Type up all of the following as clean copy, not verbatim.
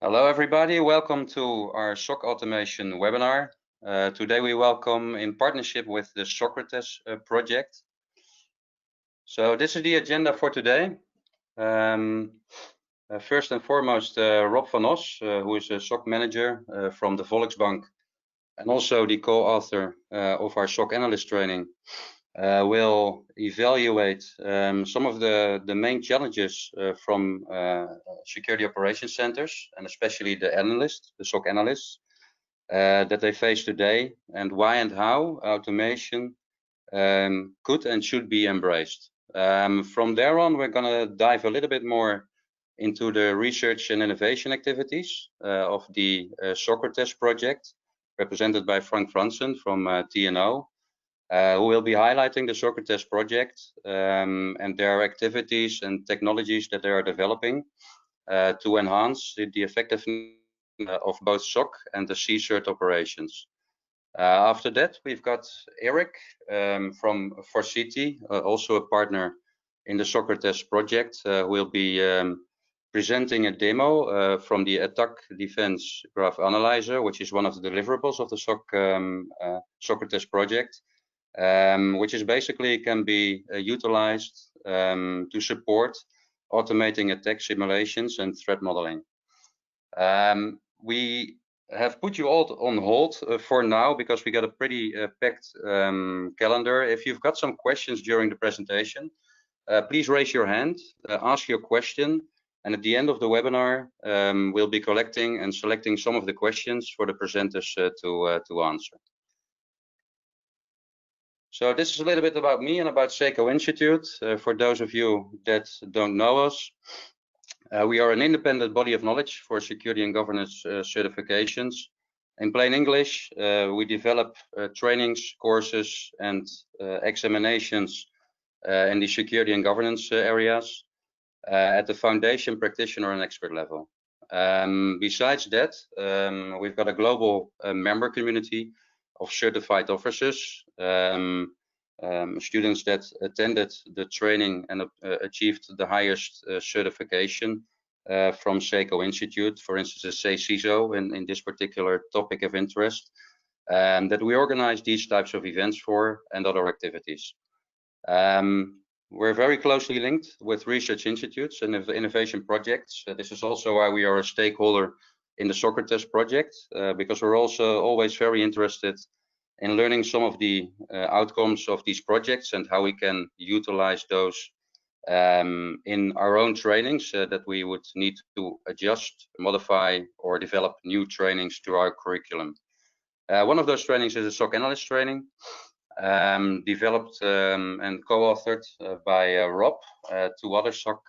Hello everybody, welcome to our SOC automation webinar. Today we welcome in partnership with the Socrates project. So this is the agenda for today. First and foremost, Rob van Os, who is a SOC manager from the Volksbank and also the co-author of our SOC analyst training, will evaluate some of the main challenges from security operations centers, and especially the analysts, the SOC analysts, that they face today, and why and how automation could and should be embraced. From there on, we're going to dive a little bit more into the research and innovation activities of the Socrates project, represented by Frank Franzen from TNO, who will be highlighting the Socrates project and their activities and technologies that they are developing to enhance the effectiveness of both SOC and the CSIRT operations. After that, we've got Eric from Forciti, also a partner in the Socrates project, who will be presenting a demo from the Attack Defense Graph Analyzer, which is one of the deliverables of the Socrates project, which is basically can be utilized to support automating attack simulations and threat modeling. We have put you all on hold for now because we got a pretty packed calendar. If you've got some questions during the presentation, please raise your hand, ask your question, and at the end of the webinar, we'll be collecting and selecting some of the questions for the presenters to answer. So this is a little bit about me and about SECO-Institute. For those of you that don't know us, we are an independent body of knowledge for security and governance certifications. In plain English, we develop trainings, courses, and examinations in the security and governance areas at the foundation, practitioner, and expert level. Besides that, we've got a global member community of certified officers, students that attended the training and achieved the highest certification from SECO-Institute, for instance, a CISO in this particular topic of interest, that we organize these types of events for and other activities. We're very closely linked with research institutes and innovation projects. This is also why we are a stakeholder in the Socrates project, because we're also always very interested in learning some of the outcomes of these projects and how we can utilize those in our own trainings that we would need to adjust, modify, or develop new trainings to our curriculum. One of those trainings is a SOC analyst training, developed and co-authored by Rob, two other SOC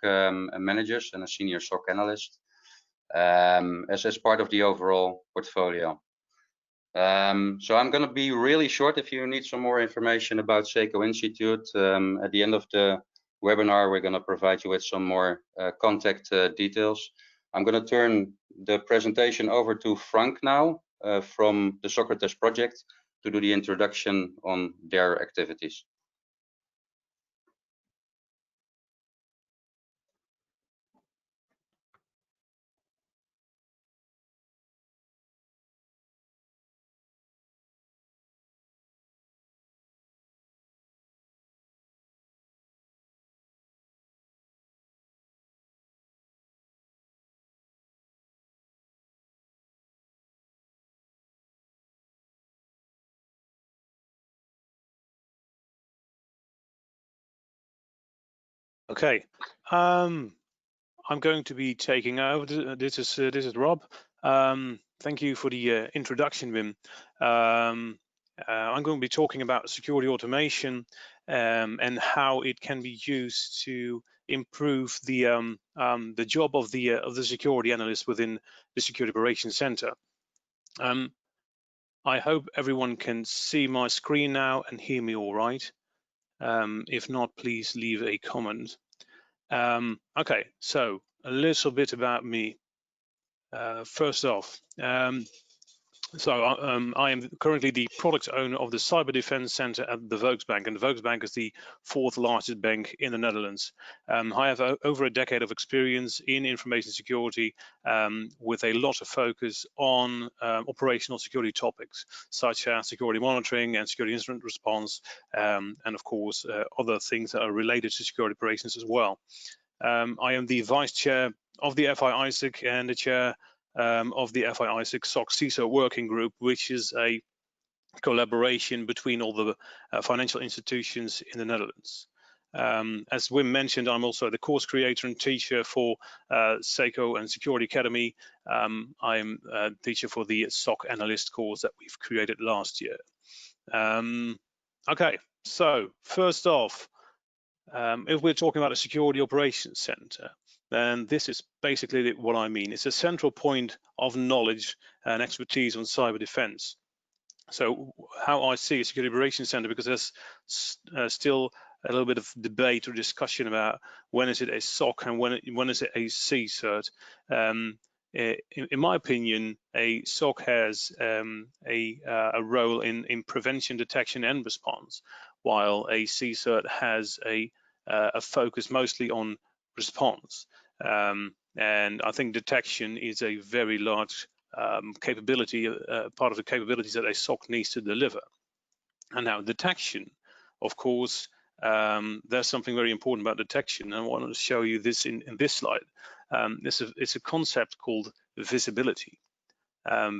managers and a senior SOC analyst, as part of the overall portfolio. So I'm going to be really short. If you need some more information about SECO-Institute, at the end of the webinar, we're going to provide you with some more contact details. I'm going to turn the presentation over to Frank now from the Socrates project to do the introduction on their activities. Okay, I'm going to be taking over. This is Rob. Thank you for the introduction, Wim. I'm going to be talking about security automation and how it can be used to improve the job of the security analyst within the Security Operations Center. I hope everyone can see my screen now and hear me all right. If not, please leave a comment. Okay, so a little bit about me. First off, So I am currently the product owner of the Cyber Defense Center at the Volksbank, and the Volksbank is the 4th largest bank in the Netherlands. I have over a decade of experience in information security with a lot of focus on operational security topics, such as security monitoring and security incident response, and of course other things that are related to security operations as well. I am the Vice Chair of the FI-ISAC and the Chair of the FI-ISAC SOC CISO working group, which is a collaboration between all the financial institutions in the Netherlands. As Wim mentioned, I'm also the course creator and teacher for SECO and Security Academy. I'm a teacher for the SOC analyst course that we've created last year. Okay, so first off, if we're talking about a security operations center, then this is basically what I mean. It's a central point of knowledge and expertise on cyber defense. So how I see a security operations center, because there's still a little bit of debate or discussion about when is it a SOC and when is it a CCERT. In my opinion, a SOC has a role in prevention, detection, and response, while a CCERT has a focus mostly on response. And I think detection is a very large capability, part of the capabilities that a SOC needs to deliver. And now detection, of course, there's something very important about detection. And I want to show you this in this slide. It's a concept called visibility.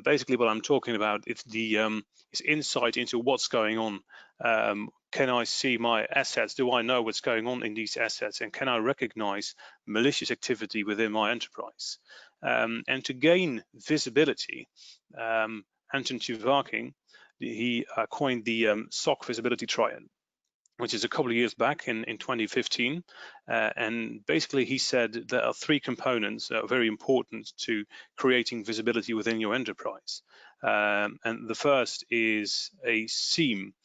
Basically, what I'm talking about is insight into what's going on. Can I see my assets? Do I know what's going on in these assets? And can I recognize malicious activity within my enterprise? And to gain visibility, Anton Tversky, he coined the SOC visibility triad, which is a couple of years back in 2015. And basically he said there are 3 components that are very important to creating visibility within your enterprise. And the first is a SIEM.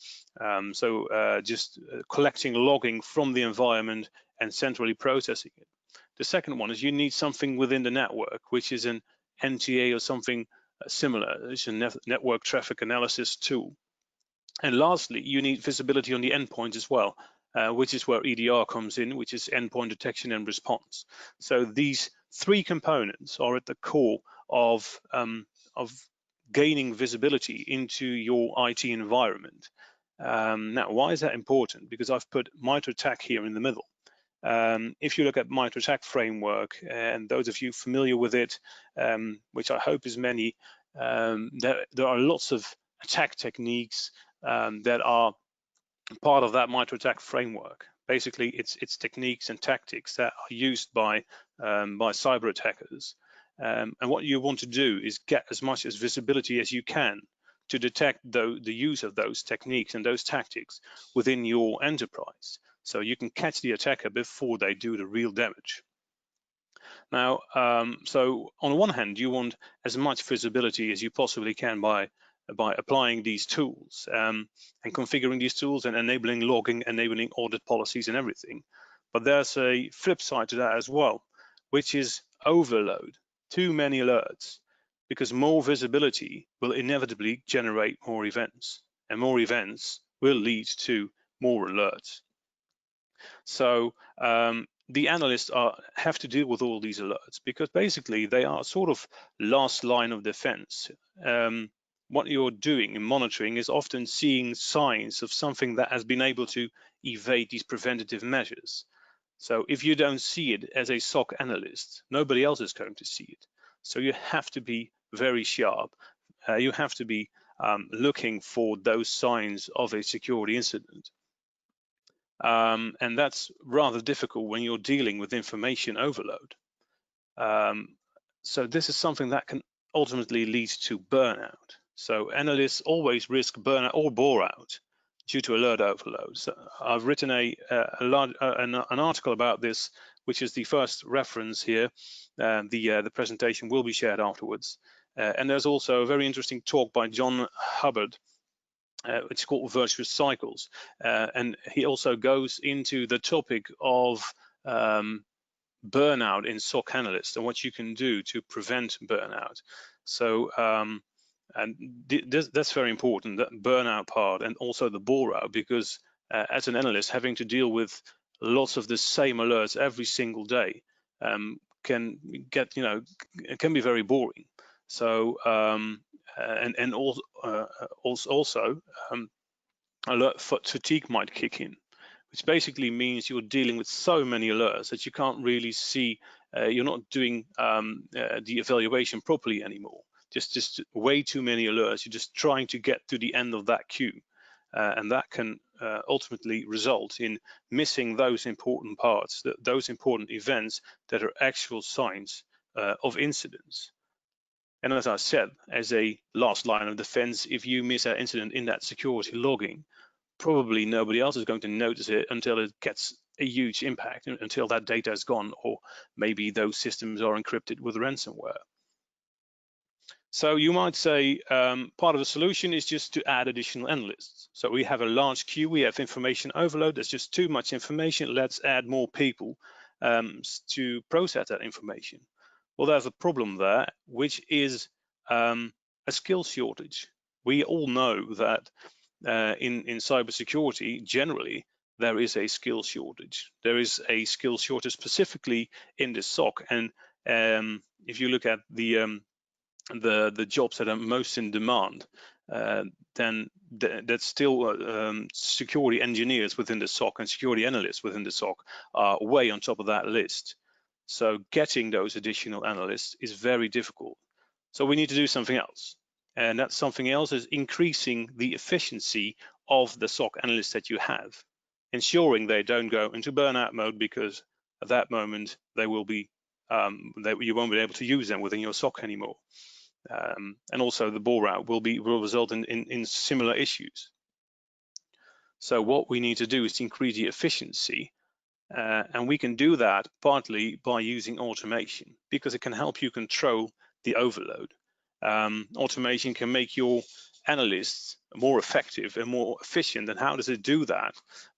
Just collecting logging from the environment and centrally processing it. The second one is you need something within the network, which is an NTA or something similar. It's a network traffic analysis tool. And lastly, you need visibility on the endpoint as well, which is where EDR comes in, which is endpoint detection and response. So these 3 components are at the core of gaining visibility into your IT environment. Now, why is that important? Because I've put MITRE ATT&CK here in the middle. If you look at MITRE ATT&CK framework, and those of you familiar with it, which I hope is many, there are lots of attack techniques that are part of that MITRE ATT&CK framework. Basically, it's techniques and tactics that are used by cyber attackers. And what you want to do is get as much as visibility as you can to detect the use of those techniques and those tactics within your enterprise, so you can catch the attacker before they do the real damage. Now, so on the one hand, you want as much visibility as you possibly can by applying these tools and configuring these tools and enabling logging, enabling audit policies and everything. But there's a flip side to that as well, which is overload, too many alerts, because more visibility will inevitably generate more events, and more events will lead to more alerts. So the analysts have to deal with all these alerts, because basically they are sort of last line of defense. What you're doing in monitoring is often seeing signs of something that has been able to evade these preventative measures. So if you don't see it as a SOC analyst, nobody else is going to see it. So you have to be very sharp. You have to be looking for those signs of a security incident. And that's rather difficult when you're dealing with information overload. So this is something that can ultimately lead to burnout. So analysts always risk burnout or bore out due to alert overload. So I've written an article about this, which is the first reference here. The presentation will be shared afterwards. And there's also a very interesting talk by John Hubbard. It's called Virtuous Cycles. And he also goes into the topic of burnout in SOC analysts and what you can do to prevent burnout. So And that's very important, that burnout part, and also the bore out, because as an analyst, having to deal with lots of the same alerts every single day can get, it can be very boring. So and also alert fatigue might kick in, which basically means you're dealing with so many alerts that you can't really see, you're not doing the evaluation properly anymore. Just way too many alerts. You're just trying to get to the end of that queue. And that can ultimately result in missing those important parts, those important events that are actual signs of incidents. And as I said, as a last line of defense, if you miss that incident in that security logging, probably nobody else is going to notice it until it gets a huge impact, until that data is gone, or maybe those systems are encrypted with ransomware. So you might say part of the solution is just to add additional analysts. So we have a large queue, we have information overload, there's just too much information, let's add more people to process that information. Well, there's a problem there, which is a skill shortage. We all know that in cybersecurity, generally, there is a skill shortage. There is a skill shortage specifically in the SOC. And if you look at the jobs that are most in demand, then that's still security engineers within the SOC and security analysts within the SOC are way on top of that list. So getting those additional analysts is very difficult. So we need to do something else. And that something else is increasing the efficiency of the SOC analysts that you have, ensuring they don't go into burnout mode, because at that moment they will be you won't be able to use them within your SOC anymore. And also the bore out will result in similar issues. So what we need to do is to increase the efficiency, and we can do that partly by using automation, because it can help you control the overload. Automation can make your analysts more effective and more efficient. And how does it do that?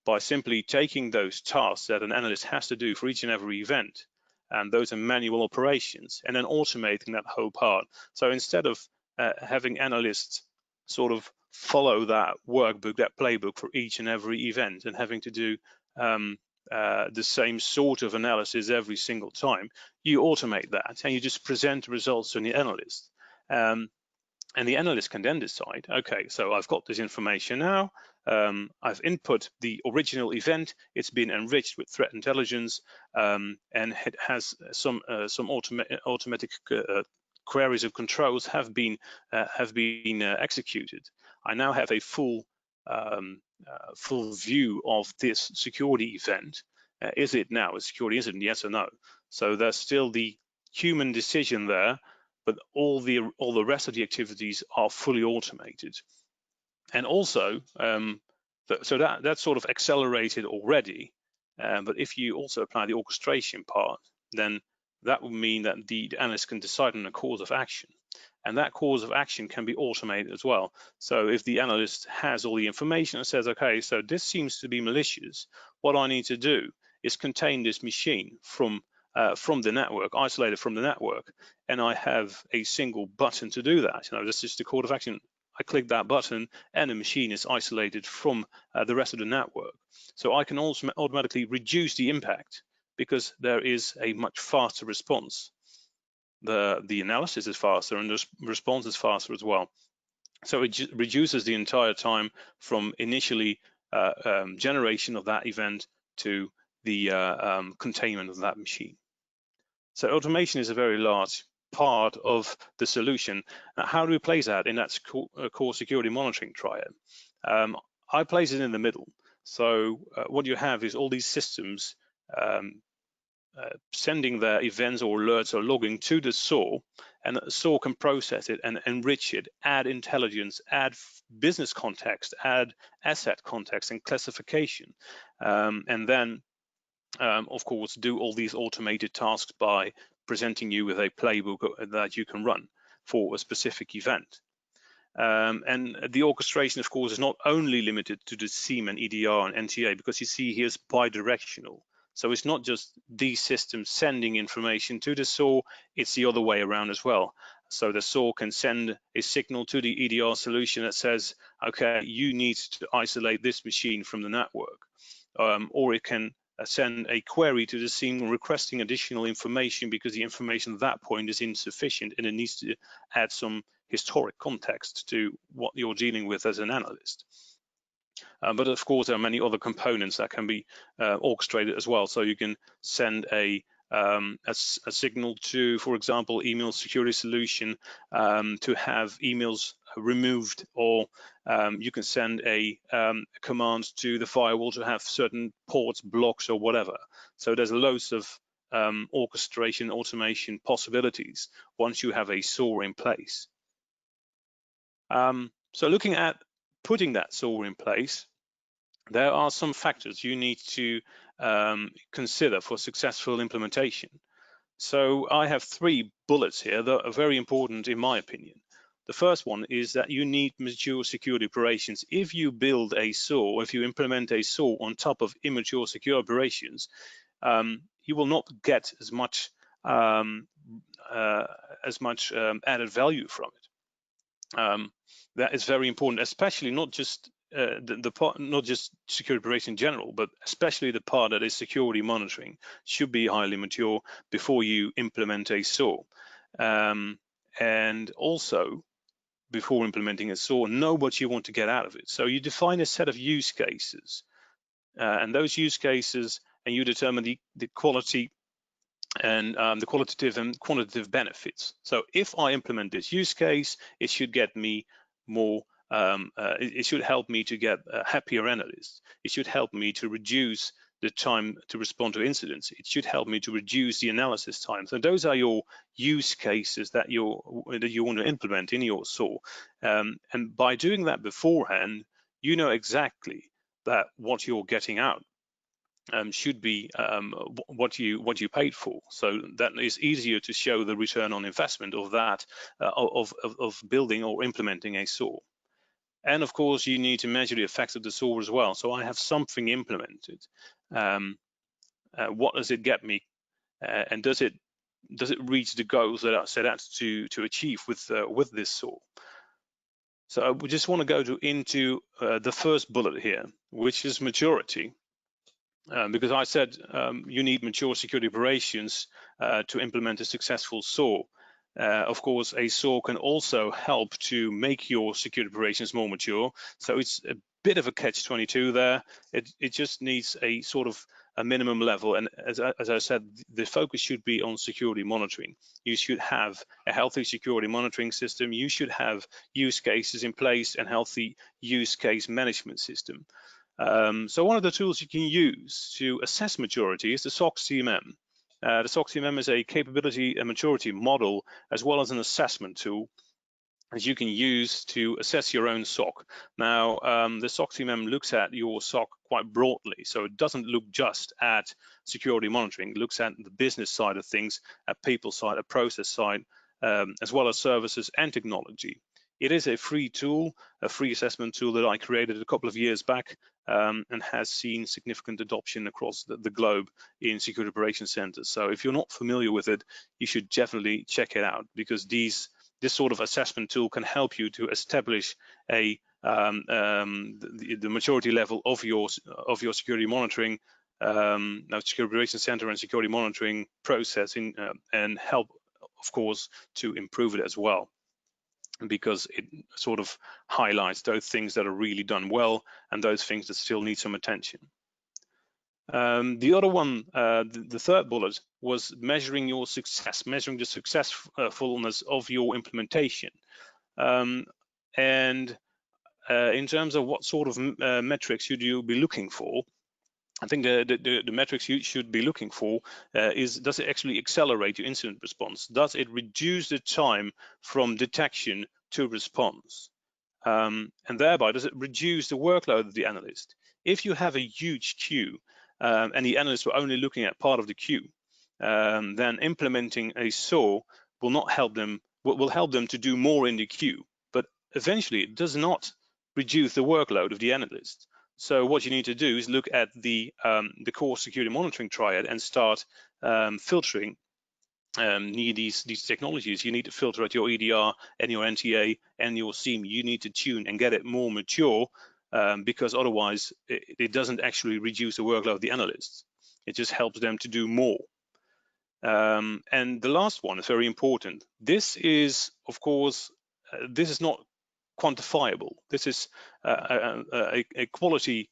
By simply taking those tasks that an analyst has to do for each and every event, and those are manual operations, and then automating that whole part. So instead of having analysts sort of follow that workbook, that playbook for each and every event, and having to do the same sort of analysis every single time, you automate that and you just present the results to the analyst. And the analyst can then decide, okay, so I've got this information now, I've input the original event, it's been enriched with threat intelligence, and it has some automatic queries of controls have been executed. I now have a full view of this security event. Is it now a security incident, yes or no? So there's still the human decision there, but all the rest of the activities are fully automated. And also, so that's sort of accelerated already. But if you also apply the orchestration part, then that would mean that the analyst can decide on a course of action. And that course of action can be automated as well. So if the analyst has all the information and says, okay, so this seems to be malicious, what I need to do is contain this machine from the network, isolated from the network, and I have a single button to do that. That's just the course of action. I click that button and the machine is isolated from the rest of the network. So I can also automatically reduce the impact, because there is a much faster response. The analysis is faster and the response is faster as well. So it reduces the entire time from initially generation of that event to the containment of that machine. So automation is a very large part of the solution. Now, how do we place that in that core security monitoring triad? I place it in the middle. So what you have is all these systems sending their events or alerts or logging to the SOC, and the SOC can process it and enrich it, add intelligence, add business context, add asset context and classification, and then of course do all these automated tasks by presenting you with a playbook that you can run for a specific event. And the orchestration, of course, is not only limited to the SIEM and EDR and NTA, because you see here's bi-directional. So it's not just these systems sending information to the SOC, it's the other way around as well. So the SOC can send a signal to the EDR solution that says, okay, you need to isolate this machine from the network. Or it can send a query to the scene requesting additional information because the information at that point is insufficient and it needs to add some historic context to what you're dealing with as an analyst. But of course, there are many other components that can be orchestrated as well. So you can send a signal to, for example, email security solution to have emails removed, or you can send a command to the firewall to have certain ports blocks or whatever. So there's loads of orchestration, automation possibilities once you have a SOAR in place. So looking at putting that SOAR in place, there are some factors you need to consider for successful implementation. So I have 3 bullets here that are very important in my opinion. The first one is that you need mature security operations. If you build a SOAR, if you implement a SOAR on top of immature secure operations, you will not get as much added value from it. That is very important, especially not just the part, not just security operation in general, but especially the part that is security monitoring should be highly mature before you implement a SOAR. And also, before implementing a SOAR, know what you want to get out of it. So you define a set of use cases, and those use cases, and you determine the quality and the qualitative and quantitative benefits. So if I implement this use case, it should get me more, it should help me to get happier analysts. It should help me to reduce the time to respond to incidents. It should help me to reduce the analysis time. So those are your use cases that you want to implement in your SOAR. And by doing that beforehand, you know exactly that what you're getting out should be what you paid for. So that is easier to show the return on investment of that of building or implementing a SOAR. And of course, you need to measure the effects of the SOAR as well. So I have something implemented. What does it get me, and does it reach the goals that I set out to achieve with this SOAR? So we just want to go into the first bullet here, which is maturity. Because I said you need mature security operations to implement a successful SOAR. Of course, a SOAR can also help to make your security operations more mature. So it's a bit of a catch-22 there. It just needs a sort of a minimum level. And as I said, the focus should be on security monitoring. You should have a healthy security monitoring system. You should have use cases in place and healthy use case management system. So one of the tools you can use to assess maturity is the SOC-CMM. The SOC-CMM is a capability and maturity model, as well as an assessment tool that you can use to assess your own SOC. Now, the SOC-CMM looks at your SOC quite broadly, so it doesn't look just at security monitoring. It looks at the business side of things, at people side, at process side, as well as services and technology. It is a free tool, a free assessment tool that I created a couple of years back and has seen significant adoption across the globe in security operations centers. So if you're not familiar with it, you should definitely check it out, because this sort of assessment tool can help you to establish the maturity level of your security monitoring, security operations center and security monitoring processing, and help, of course, to improve it as well, because it sort of highlights those things that are really done well and those things that still need some attention. The other one, the third bullet, was measuring your success, measuring the successfulness of your implementation. And in terms of what sort of metrics should you be looking for, I think the metrics you should be looking for is, does it actually accelerate your incident response? Does it reduce the time from detection to response? And thereby, does it reduce the workload of the analyst? If you have a huge queue and the analysts were only looking at part of the queue, then implementing a SOAR will not help them, will help them to do more in the queue, but eventually it does not reduce the workload of the analyst. So what you need to do is look at the core security monitoring triad and start filtering need these technologies. You need to filter out your EDR and your NTA and your SIEM. You need to tune and get it more mature, because otherwise it doesn't actually reduce the workload of the analysts. It just helps them to do more. And the last one is very important. This is, of course, this is not quantifiable. This is a quality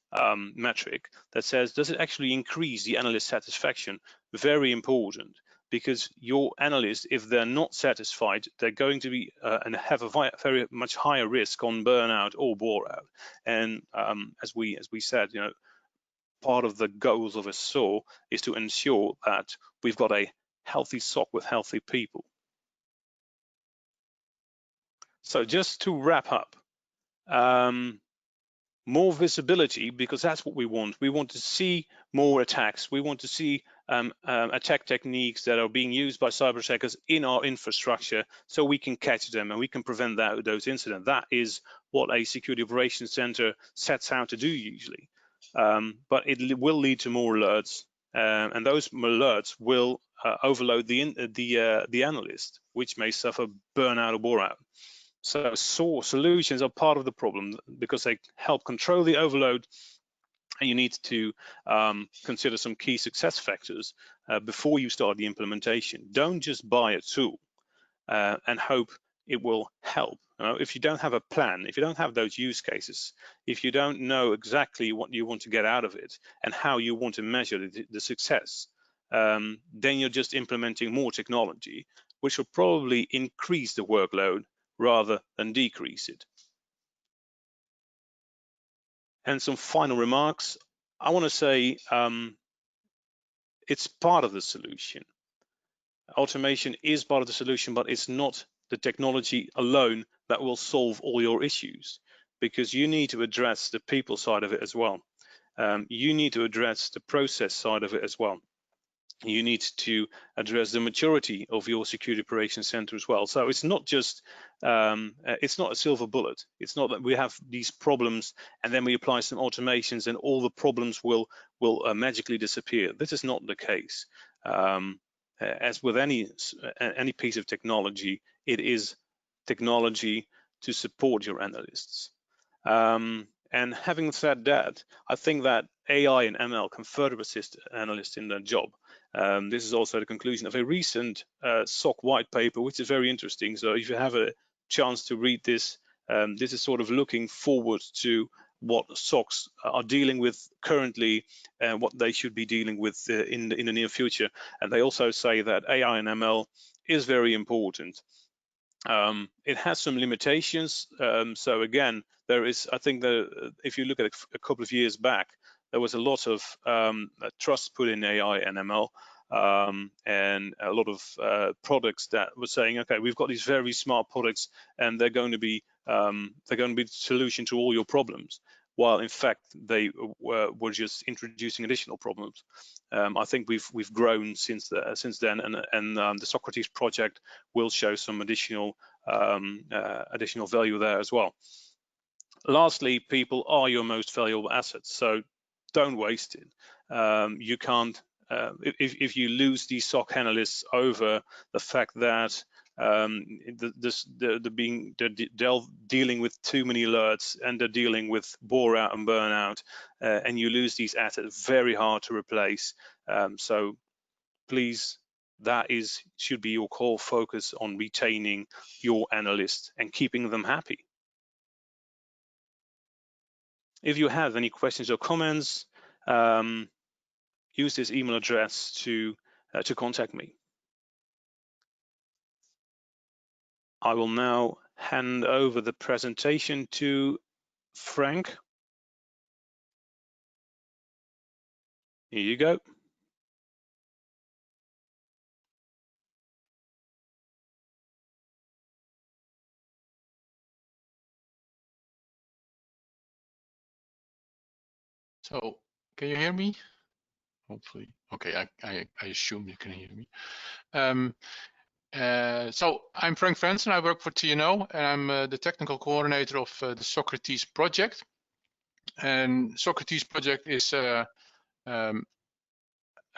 metric that says, does it actually increase the analyst satisfaction? Very important, because your analysts, if they're not satisfied, they're going to be and have a very much higher risk on burnout or bore out. And as we said, you know, part of the goals of a SOC is to ensure that we've got a healthy SOC with healthy people. So just to wrap up, more visibility, because that's what we want. We want to see more attacks. We want to see attack techniques that are being used by cyber attackers in our infrastructure, so we can catch them and we can prevent those incidents. That is what a security operations center sets out to do usually. But it will lead to more alerts, and those alerts will overload the analyst, which may suffer burnout or bore out. So SOC solutions are part of the problem because they help control the overload, and you need to consider some key success factors before you start the implementation. Don't just buy a tool and hope it will help. You know, if you don't have a plan, if you don't have those use cases, if you don't know exactly what you want to get out of it and how you want to measure the success, then you're just implementing more technology, which will probably increase the workload rather than decrease it. And some final remarks. I want to say it's part of the solution. Automation is part of the solution, but it's not the technology alone that will solve all your issues, because you need to address the people side of it as well. You need to address the process side of it as well. You need to address the maturity of your security operations center as well. So it's not just, it's not a silver bullet. It's not that we have these problems and then we apply some automations and all the problems will magically disappear. This is not the case. As with any piece of technology, it is technology to support your analysts. And having said that, I think that AI and ML can further assist analysts in their job. This is also the conclusion of a recent SOC white paper, which is very interesting. So if you have a chance to read this, this is sort of looking forward to what SOCs are dealing with currently and what they should be dealing with in the near future. And they also say that AI and ML is very important. It has some limitations. So again, there is, I think that if you look at a couple of years back, there was a lot of trust put in AI and ML, and a lot of products that were saying, okay, we've got these very smart products and they're going to be the solution to all your problems, while in fact they were just introducing additional problems. I think we've grown since then, and the Socrates project will show some additional value there as well. Lastly, people are your most valuable assets, so don't waste it. You can't, if you lose these SOC analysts over the fact that they're dealing with too many alerts and they're dealing with bore out and burnout, and you lose these assets, very hard to replace. So please, that should be your core focus on retaining your analysts and keeping them happy. If you have any questions or comments, use this email address to contact me. I will now hand over the presentation to Frank. Here you go. So, can you hear me? Hopefully. Okay, I assume you can hear me. So I'm Frank Fransen. I work for TNO, and I'm the technical coordinator of the Socrates project. And Socrates project is a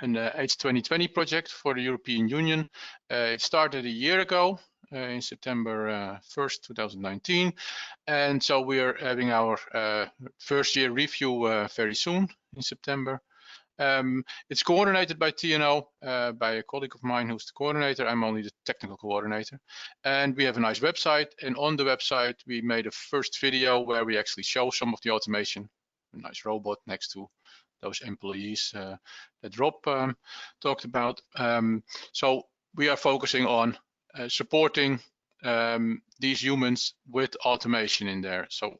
an H2020 project for the European Union. It started a year ago in September 1st, 2019. And so we are having our first year review very soon in September. It's coordinated by TNO, by a colleague of mine who's the coordinator. I'm only the technical coordinator. And we have a nice website. And on the website, we made a first video where we actually show some of the automation. A nice robot next to those employees that Rob talked about. So we are focusing on supporting these humans with automation in there. So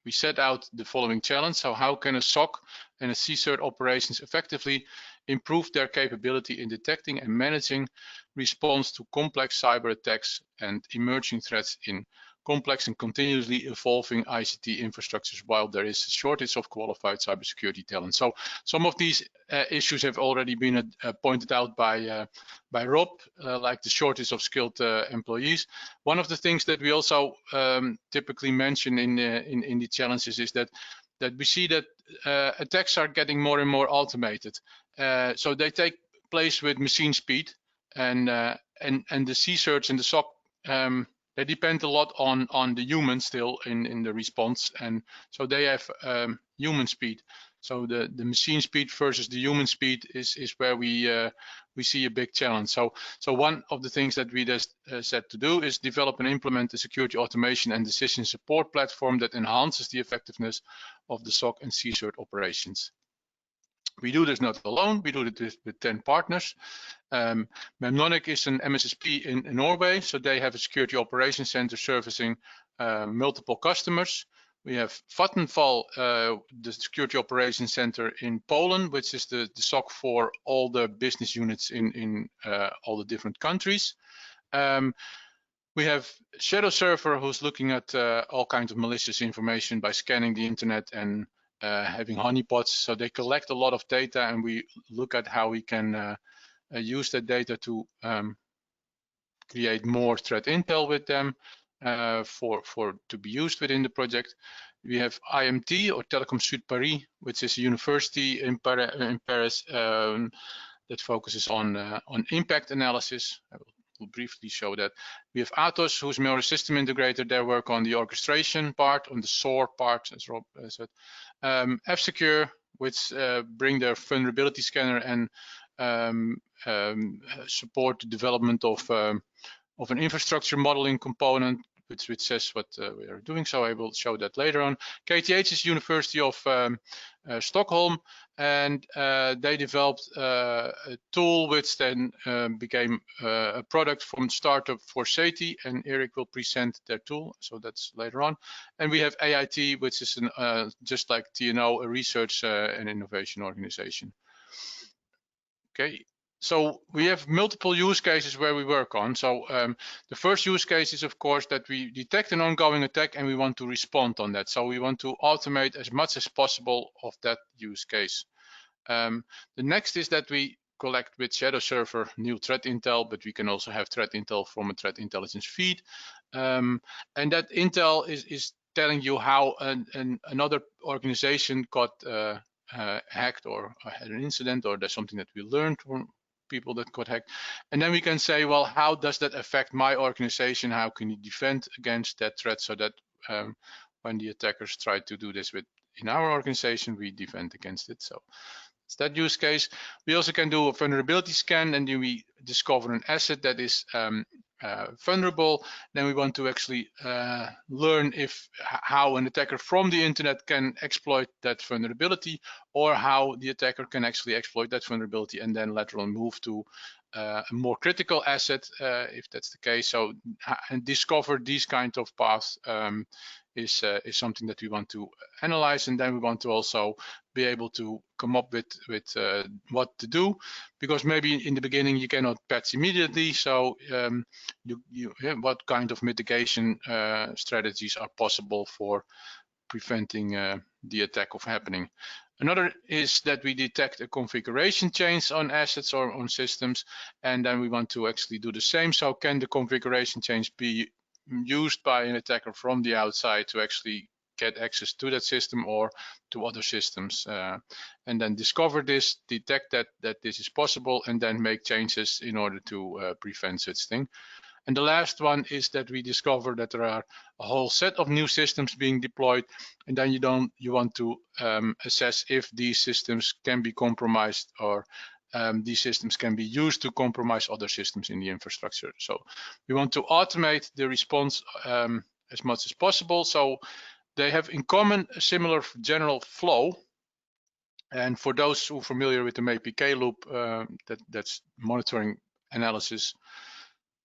we set out the following challenge. So how can a SOC and a CSIRT operations effectively improve their capability in detecting and managing response to complex cyber attacks and emerging threats in complex and continuously evolving ICT infrastructures while there is a shortage of qualified cybersecurity talent. So some of these issues have already been pointed out by Rob, like the shortage of skilled employees. One of the things that we also typically mention in the challenges is that we see that attacks are getting more and more automated. So they take place with machine speed, and the CSIRTs and the SOC they depend a lot on the human still in the response, and so they have human speed. So the machine speed versus the human speed is where we see a big challenge. So one of the things that we just set to do is develop and implement a security automation and decision support platform that enhances the effectiveness of the SOC and CSIRT operations. We do this not alone, we do this with 10 partners. Memnonic is an MSSP in Norway, so they have a security operations center servicing multiple customers. We have Vattenfall, the security operations center in Poland, which is the SOC for all the business units in all the different countries. We have Shadow Server, who's looking at all kinds of malicious information by scanning the internet and having honeypots. So they collect a lot of data, and we look at how we can use that data to create more threat intel with them to be used within the project. We have IMT, or Telecom Sud Paris, which is a university in Paris that focuses on impact analysis. I will briefly show that. We have Atos, who's more a system integrator. They work on the orchestration part, on the SOAR part, as Rob said. F-Secure, which bring their vulnerability scanner and support the development of an infrastructure modeling component, which says what we are doing. So I will show that later on. KTH is University of Stockholm, and they developed a tool which then became a product from startup for SETI, and Eric will present their tool, so that's later on. And we have AIT, which is just like TNO, a research and innovation organization. Okay. So we have multiple use cases where we work on. So the first use case is, of course, that we detect an ongoing attack and we want to respond on that. So we want to automate as much as possible of that use case. The next is that we collect with Shadow Server new threat intel, but we can also have threat intel from a threat intelligence feed. And that intel is telling you how another organization got hacked or had an incident, or there's something that we learned from people that got hacked. And then we can say, well, how does that affect my organization? How can you defend against that threat, so that when the attackers try to do this in our organization, we defend against it. So it's that use case. We also can do a vulnerability scan, and then we discover an asset that is vulnerable. Then we want to actually learn how an attacker from the internet can exploit that vulnerability, or how the attacker can actually exploit that vulnerability and then later on move to a more critical asset if that's the case. So and discover these kind of paths is something that we want to analyze, and then we want to also be able to come up with what to do, because maybe in the beginning you cannot patch immediately. So what kind of mitigation strategies are possible for preventing the attack of happening. Another is that we detect a configuration change on assets or on systems, and then we want to actually do the same. So can the configuration change be used by an attacker from the outside to actually get access to that system or to other systems, and then discover this, detect that this is possible, and then make changes in order to prevent such thing. And the last one is that we discover that there are a whole set of new systems being deployed, and then you want to assess if these systems can be compromised, or these systems can be used to compromise other systems in the infrastructure. So we want to automate the response as much as possible. So they have in common a similar general flow. And for those who are familiar with the MAPK loop, that's monitoring, analysis,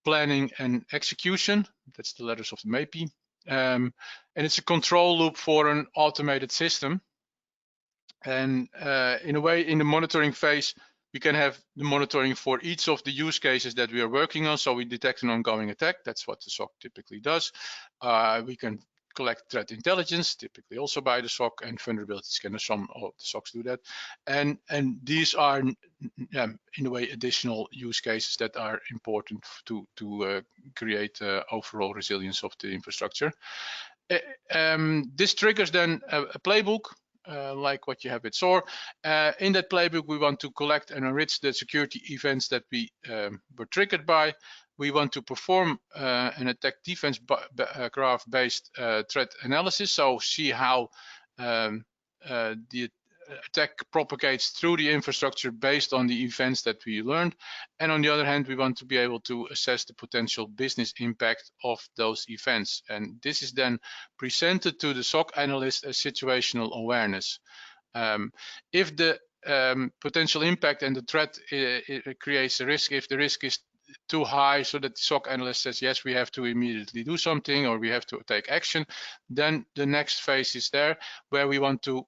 planning, and execution. That's the letters of the MAPI. And it's a control loop for an automated system. And in a way, in the monitoring phase, we can have the monitoring for each of the use cases that we are working on. So we detect an ongoing attack. That's what the SOC typically does. We can collect threat intelligence, typically also by the SOC, and vulnerability scanner. Some of the SOCs do that. And these are, in a way, additional use cases that are important to create overall resilience of the infrastructure. This triggers then a playbook, like what you have with SOAR. In that playbook, we want to collect and enrich the security events that we were triggered by. We want to perform an attack defense graph based threat analysis, so see how the attack propagates through the infrastructure based on the events that we learned. And on the other hand, we want to be able to assess the potential business impact of those events. And this is then presented to the SOC analyst as situational awareness. If the potential impact and the threat it creates a risk, if the risk is too high so that the SOC analyst says, yes, we have to immediately do something, or we have to take action, then the next phase is there, where we want to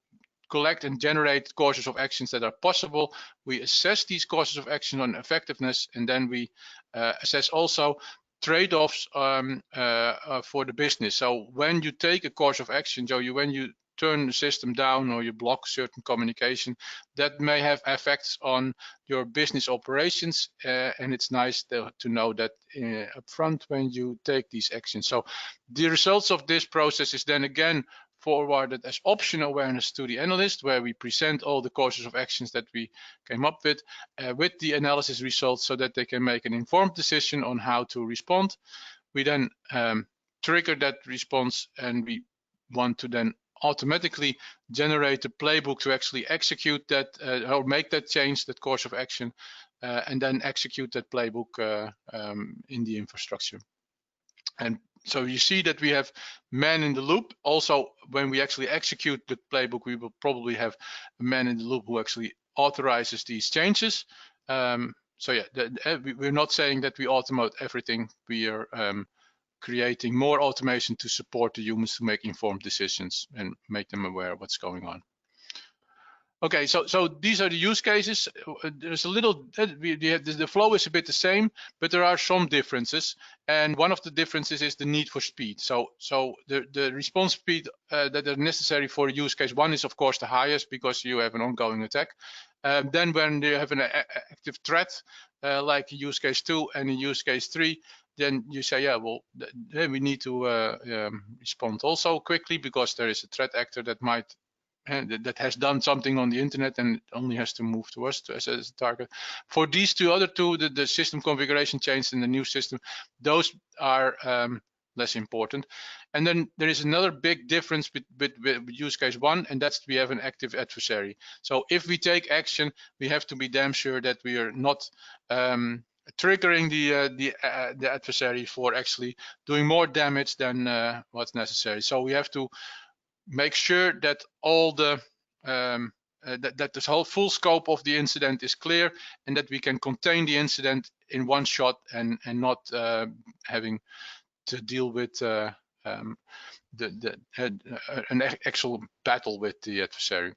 collect and generate courses of actions that are possible. We assess these courses of action on effectiveness, and then we assess also trade-offs for the business. So when you take a course of action, Joe, when you turn the system down or you block certain communication, that may have effects on your business operations, and it's nice to know that upfront when you take these actions. So the results of this process is then again forwarded as option awareness to the analyst, where we present all the courses of actions that we came up with the analysis results, so that they can make an informed decision on how to respond. We then trigger that response, and we want to then automatically generate a playbook to actually execute that or make that change, that course of action, and then execute that playbook in the infrastructure. And so you see that we have man in the loop. Also, when we actually execute the playbook, we will probably have a man in the loop who actually authorizes these changes. So yeah, we're not saying that we automate everything. We are creating more automation to support the humans to make informed decisions and make them aware of what's going on. Okay, so these are the use cases. There's a little, the flow is a bit the same, but there are some differences. And one of the differences is the need for speed. So the response speed that are necessary for a use case one is of course the highest, because you have an ongoing attack. Then when you have an active threat, like use case 2 and in use case 3, then you say, yeah, well, then we need to respond also quickly, because there is a threat actor that might that has done something on the internet and only has to move to us as a target. For these other two, the system configuration change in the new system, those are less important. And then there is another big difference with use case 1, and that's we have an active adversary. So if we take action, we have to be damn sure that we are not triggering the adversary for actually doing more damage than what's necessary. So we have to make sure that all the that this whole full scope of the incident is clear, and that we can contain the incident in one shot, and not having to deal with an actual battle with the adversary.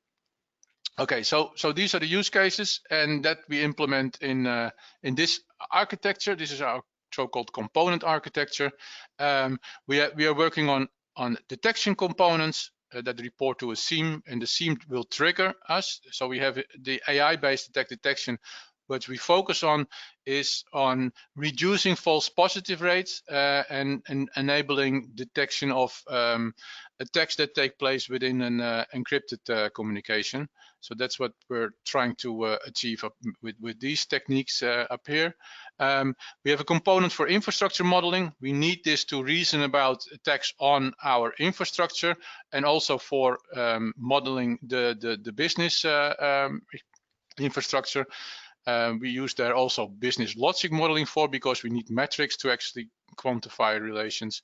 Okay, so these are the use cases, and that we implement in this architecture. This is our so-called component architecture. We are working on detection components that report to a SIEM, and the SIEM will trigger us. So we have the AI-based attack detection what we focus on is on reducing false positive rates and enabling detection of attacks that take place within an encrypted communication. So that's what we're trying to achieve with these techniques up here. We have a component for infrastructure modeling. We need this to reason about attacks on our infrastructure and also for modeling the business infrastructure. We use there also business logic modeling for, because we need metrics to actually quantify relations.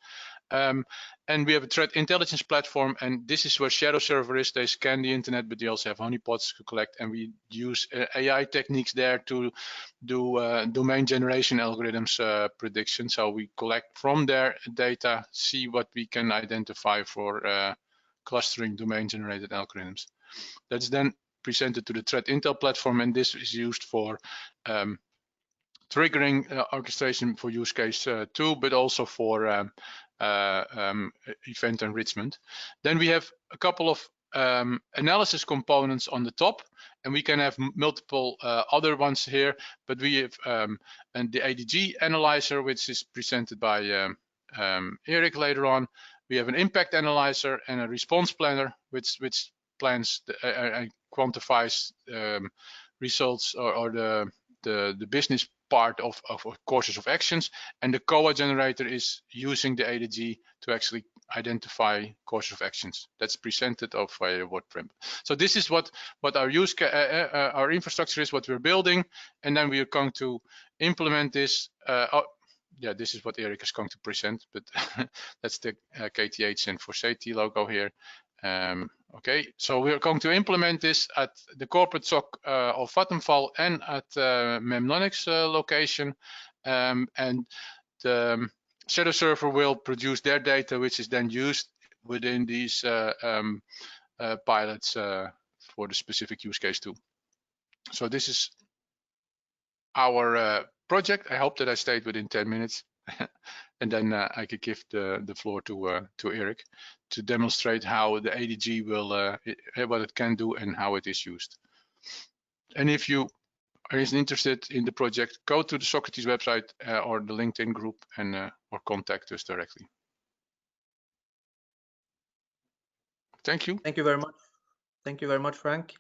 And we have a threat intelligence platform, and this is where Shadow Server is. They scan the internet, but they also have honeypots to collect, and we use AI techniques there to do domain generation algorithms prediction. So we collect from their data, see what we can identify for clustering domain generated algorithms. That's then presented to the threat intel platform, and this is used for triggering orchestration for use case 2, but also for event enrichment. Then we have a couple of analysis components on the top, and we can have multiple other ones here, but we have and the ADG analyzer, which is presented by Erik later on. We have an impact analyzer and a response planner, which plans and quantifies results or the business part of courses of actions, and the COA generator is using the ADG to actually identify courses of actions. That's presented of a WordPrint. So this is what our our infrastructure is, what we're building, and then we are going to implement this. Yeah, this is what Erik is going to present, but that's the KTH and Forseti logo here. Okay, so we're going to implement this at the corporate SOC of Vattenfall and at Memnonix location, and the Shadow Server will produce their data, which is then used within these pilots for the specific use case too. So this is our project. I hope that I stayed within 10 minutes. And then I could give the floor to Erik to demonstrate how the ADG will, what it can do and how it is used. And if you are interested in the project, go to the Socrates website or the LinkedIn group and or contact us directly. Thank you. Thank you very much. Thank you very much, Frank.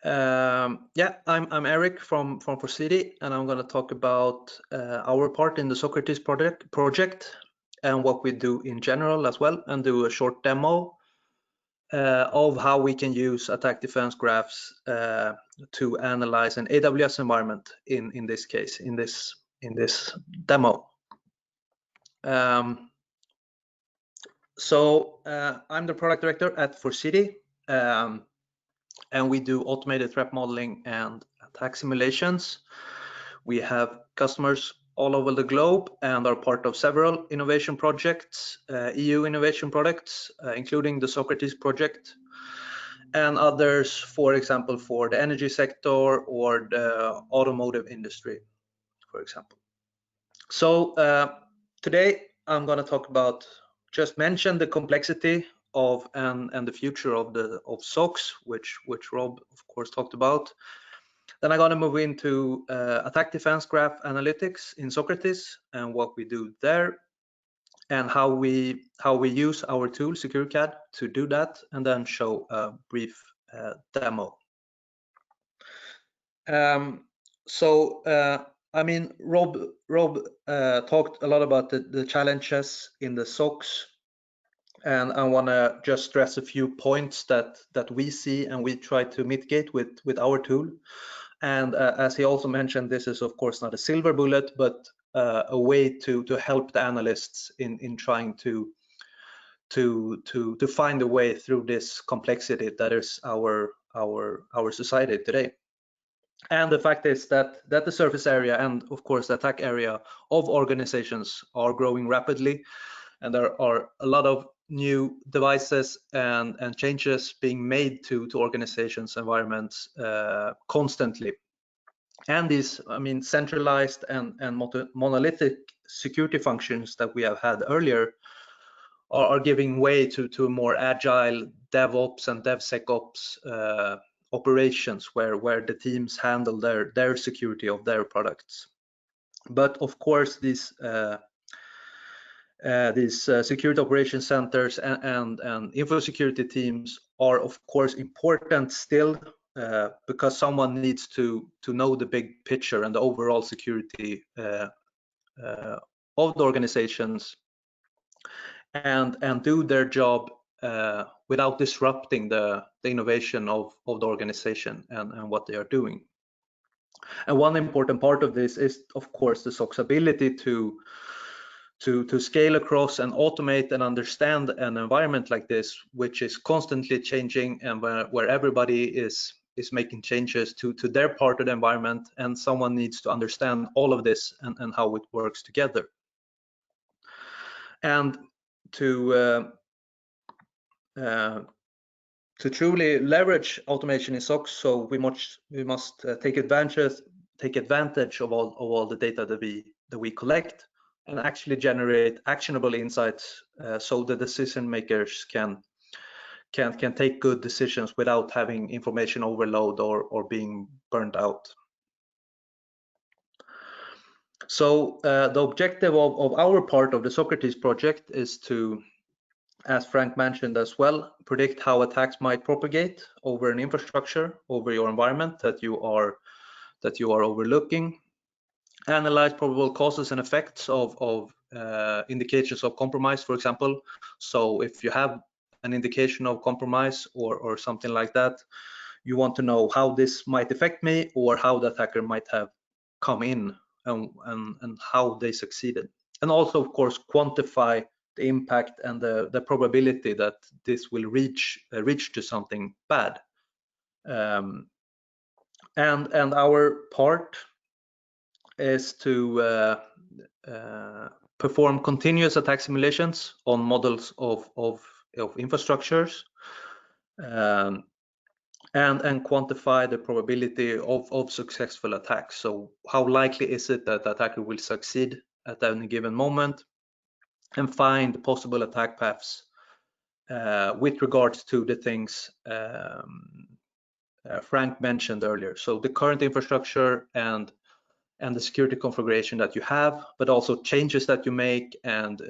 Yeah, I'm Erik from Forseti, and I'm going to talk about our part in the Socrates project and what we do in general as well, and do a short demo of how we can use attack defense graphs to analyze an AWS environment in this case, in this demo. So I'm the product director at Forseti. And we do automated threat modeling and attack simulations. We have customers all over the globe and are part of several innovation projects, EU innovation products, including the Socrates project, and others, for example, for the energy sector or the automotive industry, for example. So today I'm going to talk about, just mention the complexity of and the future of SOCs, which Rob of course talked about. Then I'm going to move into attack defense graph analytics in Socrates and what we do there, and how we use our tool SecureCAD to do that, and then show a brief demo. I mean, Rob talked a lot about the challenges in the SOCs. And I want to just stress a few points that we see and we try to mitigate with our tool. And as he also mentioned, this is of course not a silver bullet, but a way to help the analysts in trying to find a way through this complexity that is our society today. And the fact is that the surface area and of course the attack area of organizations are growing rapidly, and there are a lot of new devices and changes being made to organizations' environments constantly. And these, I mean, centralized and monolithic security functions that we have had earlier are giving way to a more agile DevOps and DevSecOps operations where the teams handle their security of their products. But of course, these security operations centers and info security teams are of course important still, because someone needs to know the big picture and the overall security of the organizations, and do their job without disrupting the innovation of the organization and what they are doing. And one important part of this is, of course, the SOC's ability to scale across and automate and understand an environment like this, which is constantly changing, and where everybody is making changes to their part of the environment, and someone needs to understand all of this and how it works together. And to truly leverage automation in SOC, so we must take advantage of all the data that we collect, and actually generate actionable insights, so the decision makers can take good decisions without having information overload or being burned out. So the objective of our part of the Socrates project is to, as Frank mentioned as well, predict how attacks might propagate over an infrastructure, over your environment that you are overlooking, analyze probable causes and effects of indications of compromise, for example. So if you have an indication of compromise or something like that, you want to know how this might affect me, or how the attacker might have come in and how they succeeded. And also, of course, quantify the impact and the probability that this will reach to something bad. And our part is to perform continuous attack simulations on models of infrastructures, and quantify the probability of successful attacks. So how likely is it that the attacker will succeed at any given moment, and find possible attack paths with regards to the things Frank mentioned earlier. So the current infrastructure and the security configuration that you have, but also changes that you make, and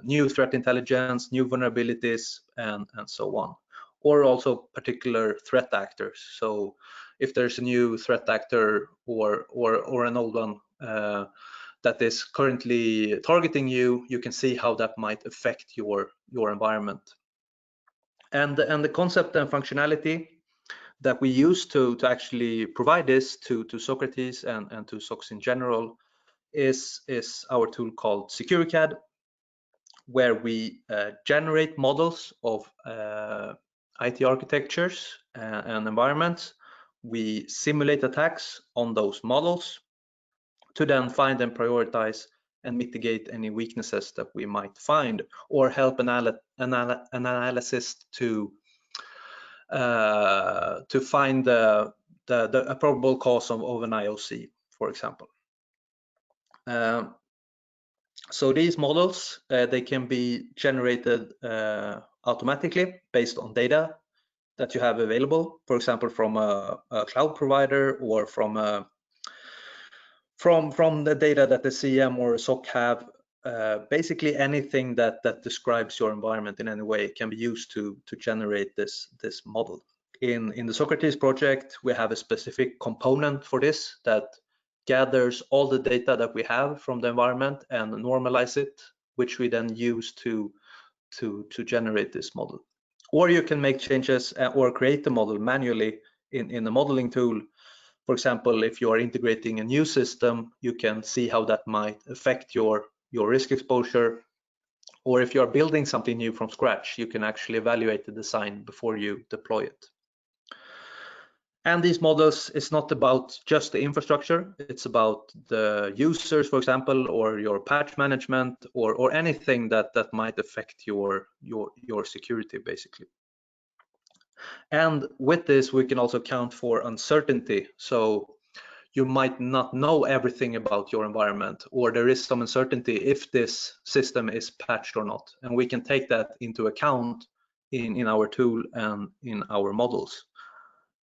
new threat intelligence, new vulnerabilities, and so on. Or also particular threat actors. So if there's a new threat actor or an old one that is currently targeting you, you can see how that might affect your environment. And the concept and functionality that we use to actually provide this to Socrates and to SOCs in general is our tool called SecureCAD, where we generate models of IT architectures and environments. We simulate attacks on those models to then find and prioritize and mitigate any weaknesses that we might find, or help an analysis to find a probable cause of an IOC, for example. So these models, they can be generated automatically based on data that you have available, for example, from a cloud provider, or from the data that the CM or SOC have. Basically anything that describes your environment in any way can be used to generate this model. In the Socrates project, we have a specific component for this that gathers all the data that we have from the environment and normalize it, which we then use to generate this model. Or you can make changes or create the model manually in the modeling tool. For example, if you are integrating a new system, you can see how that might affect your risk exposure. Or if you are building something new from scratch, you can actually evaluate the design before you deploy it. And these models is not about just the infrastructure, it's about the users, for example, or your patch management, or anything that might affect your security, basically. And with this, we can also account for uncertainty. So you might not know everything about your environment, or there is some uncertainty if this system is patched or not. And we can take that into account in our tool and in our models.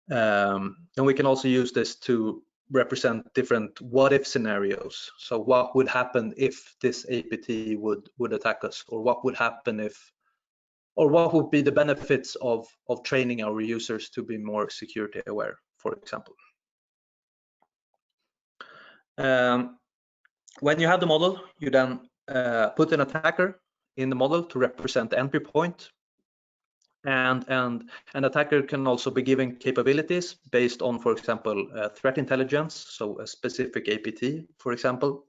And we can also use this to represent different what-if scenarios. So what would happen if this APT would attack us, or what would happen if, or what would be the benefits of training our users to be more security aware, for example. When you have the model, you then put an attacker in the model to represent the entry point. And an attacker can also be given capabilities based on, for example, threat intelligence, so a specific APT, for example.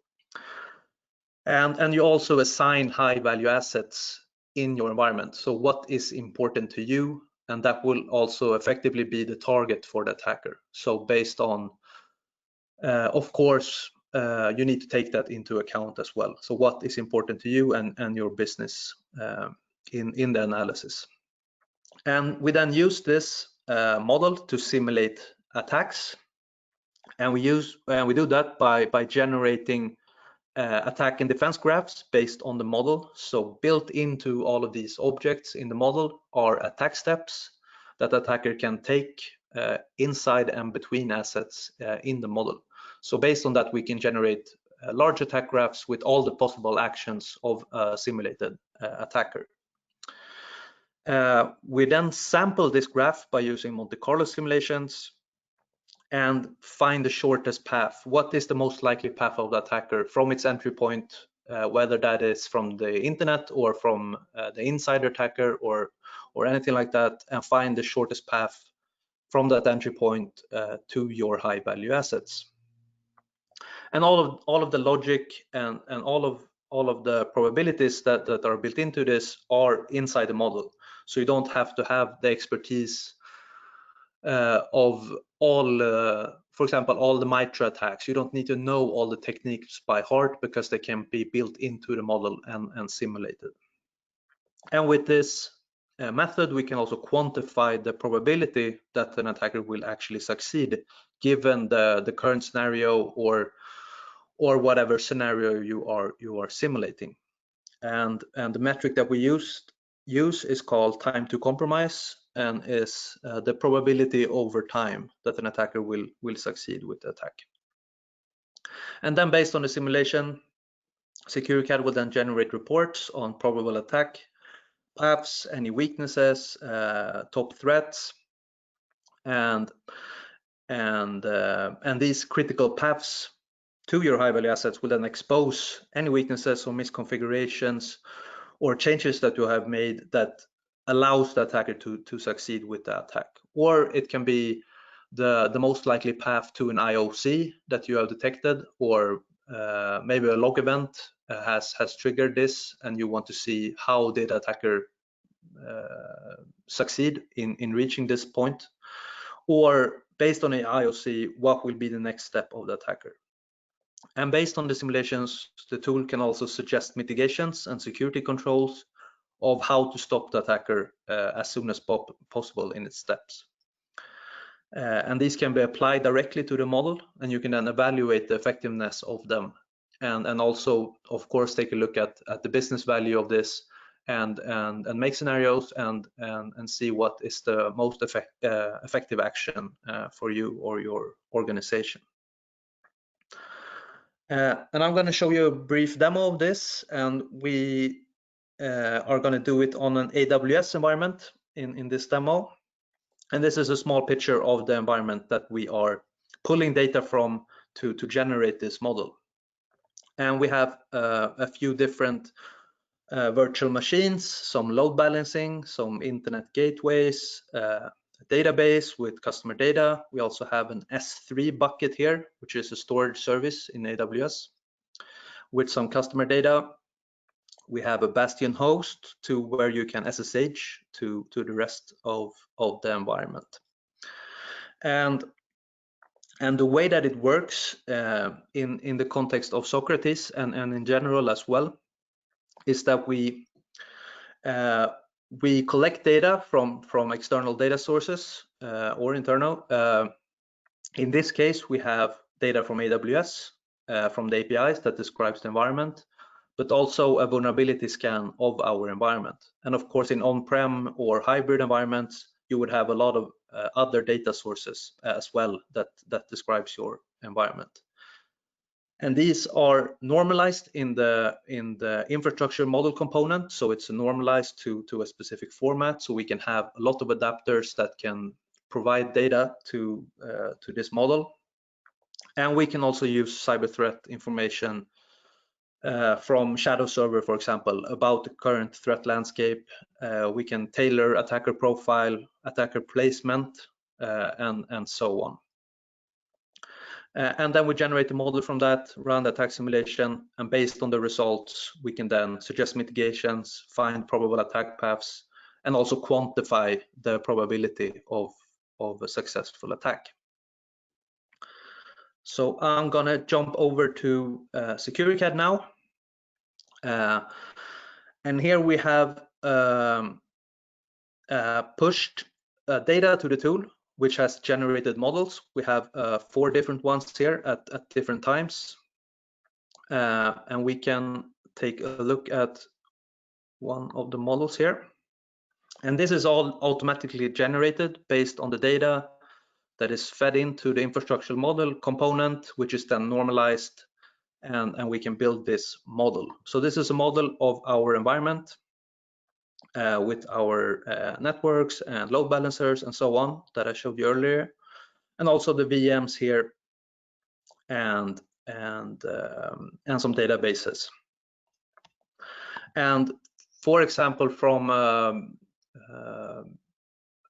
And you also assign high value assets in your environment. So what is important to you, and that will also effectively be the target for the attacker. So based on, of course, you need to take that into account as well. So what is important to you and your business in the analysis. And we then use this model to simulate attacks, and we do that by generating attack and defense graphs based on the model. So built into all of these objects in the model are attack steps that the attacker can take inside and between assets in the model. So based on that, we can generate large attack graphs with all the possible actions of a simulated attacker. We then sample this graph by using Monte Carlo simulations and find the shortest path. What is the most likely path of the attacker from its entry point, whether that is from the internet or from the insider attacker or anything like that, and find the shortest path from that entry point to your high value assets. And all of the logic and all of the probabilities that are built into this are inside the model. So you don't have to have the expertise of all, for example, all the MITRE attacks. You don't need to know all the techniques by heart because they can be built into the model and simulated. And with this method, we can also quantify the probability that an attacker will actually succeed given the current scenario or whatever scenario you are simulating. And the metric that we use is called time to compromise, and is the probability over time that an attacker will succeed with the attack. And then based on the simulation, SecureCAD will then generate reports on probable attack paths, any weaknesses, top threats, and these critical paths to your high value assets will then expose any weaknesses or misconfigurations or changes that you have made that allows the attacker to succeed with the attack. Or it can be the most likely path to an IOC that you have detected, or maybe a log event has triggered this and you want to see how did the attacker succeed in reaching this point, or based on an IOC, what will be the next step of the attacker. And based on the simulations, the tool can also suggest mitigations and security controls of how to stop the attacker as soon as possible in its steps. And these can be applied directly to the model, and you can then evaluate the effectiveness of them, and also, of course, take a look at the business value of this, and make scenarios and see what is the most effective action for you or your organization. And I'm going to show you a brief demo of this, and we are going to do it on an AWS environment in this demo. And this is a small picture of the environment that we are pulling data from to generate this model. And we have a few different virtual machines, some load balancing, some internet gateways, a database with customer data. We also have an S3 bucket here, which is a storage service in AWS with some customer data. We have a Bastion host to where you can SSH to the rest of the environment. And the way that it works in the context of Socrates and in general as well is that we collect data from external data sources or internal. In this case, we have data from AWS, from the APIs that describes the environment, but also a vulnerability scan of our environment. And of course, in on-prem or hybrid environments, you would have a lot of other data sources as well that describes your environment. And these are normalized in the infrastructure model component, so it's normalized to a specific format, so we can have a lot of adapters that can provide data to this model. And we can also use cyber threat information from Shadow Server, for example, about the current threat landscape. We can tailor attacker profile, attacker placement, and so on. And then we generate a model from that, run the attack simulation, and based on the results, we can then suggest mitigations, find probable attack paths, and also quantify the probability of a successful attack. So I'm gonna jump over to SecuriCAD now. And here we have pushed data to the tool, which has generated models. We have 4 different ones here at different times. And we can take a look at one of the models here. And this is all automatically generated based on the data that is fed into the infrastructure model component, which is then normalized, and we can build this model. So this is a model of our environment with our networks and load balancers and so on that I showed you earlier, and also the VMs here and some databases. And for example, from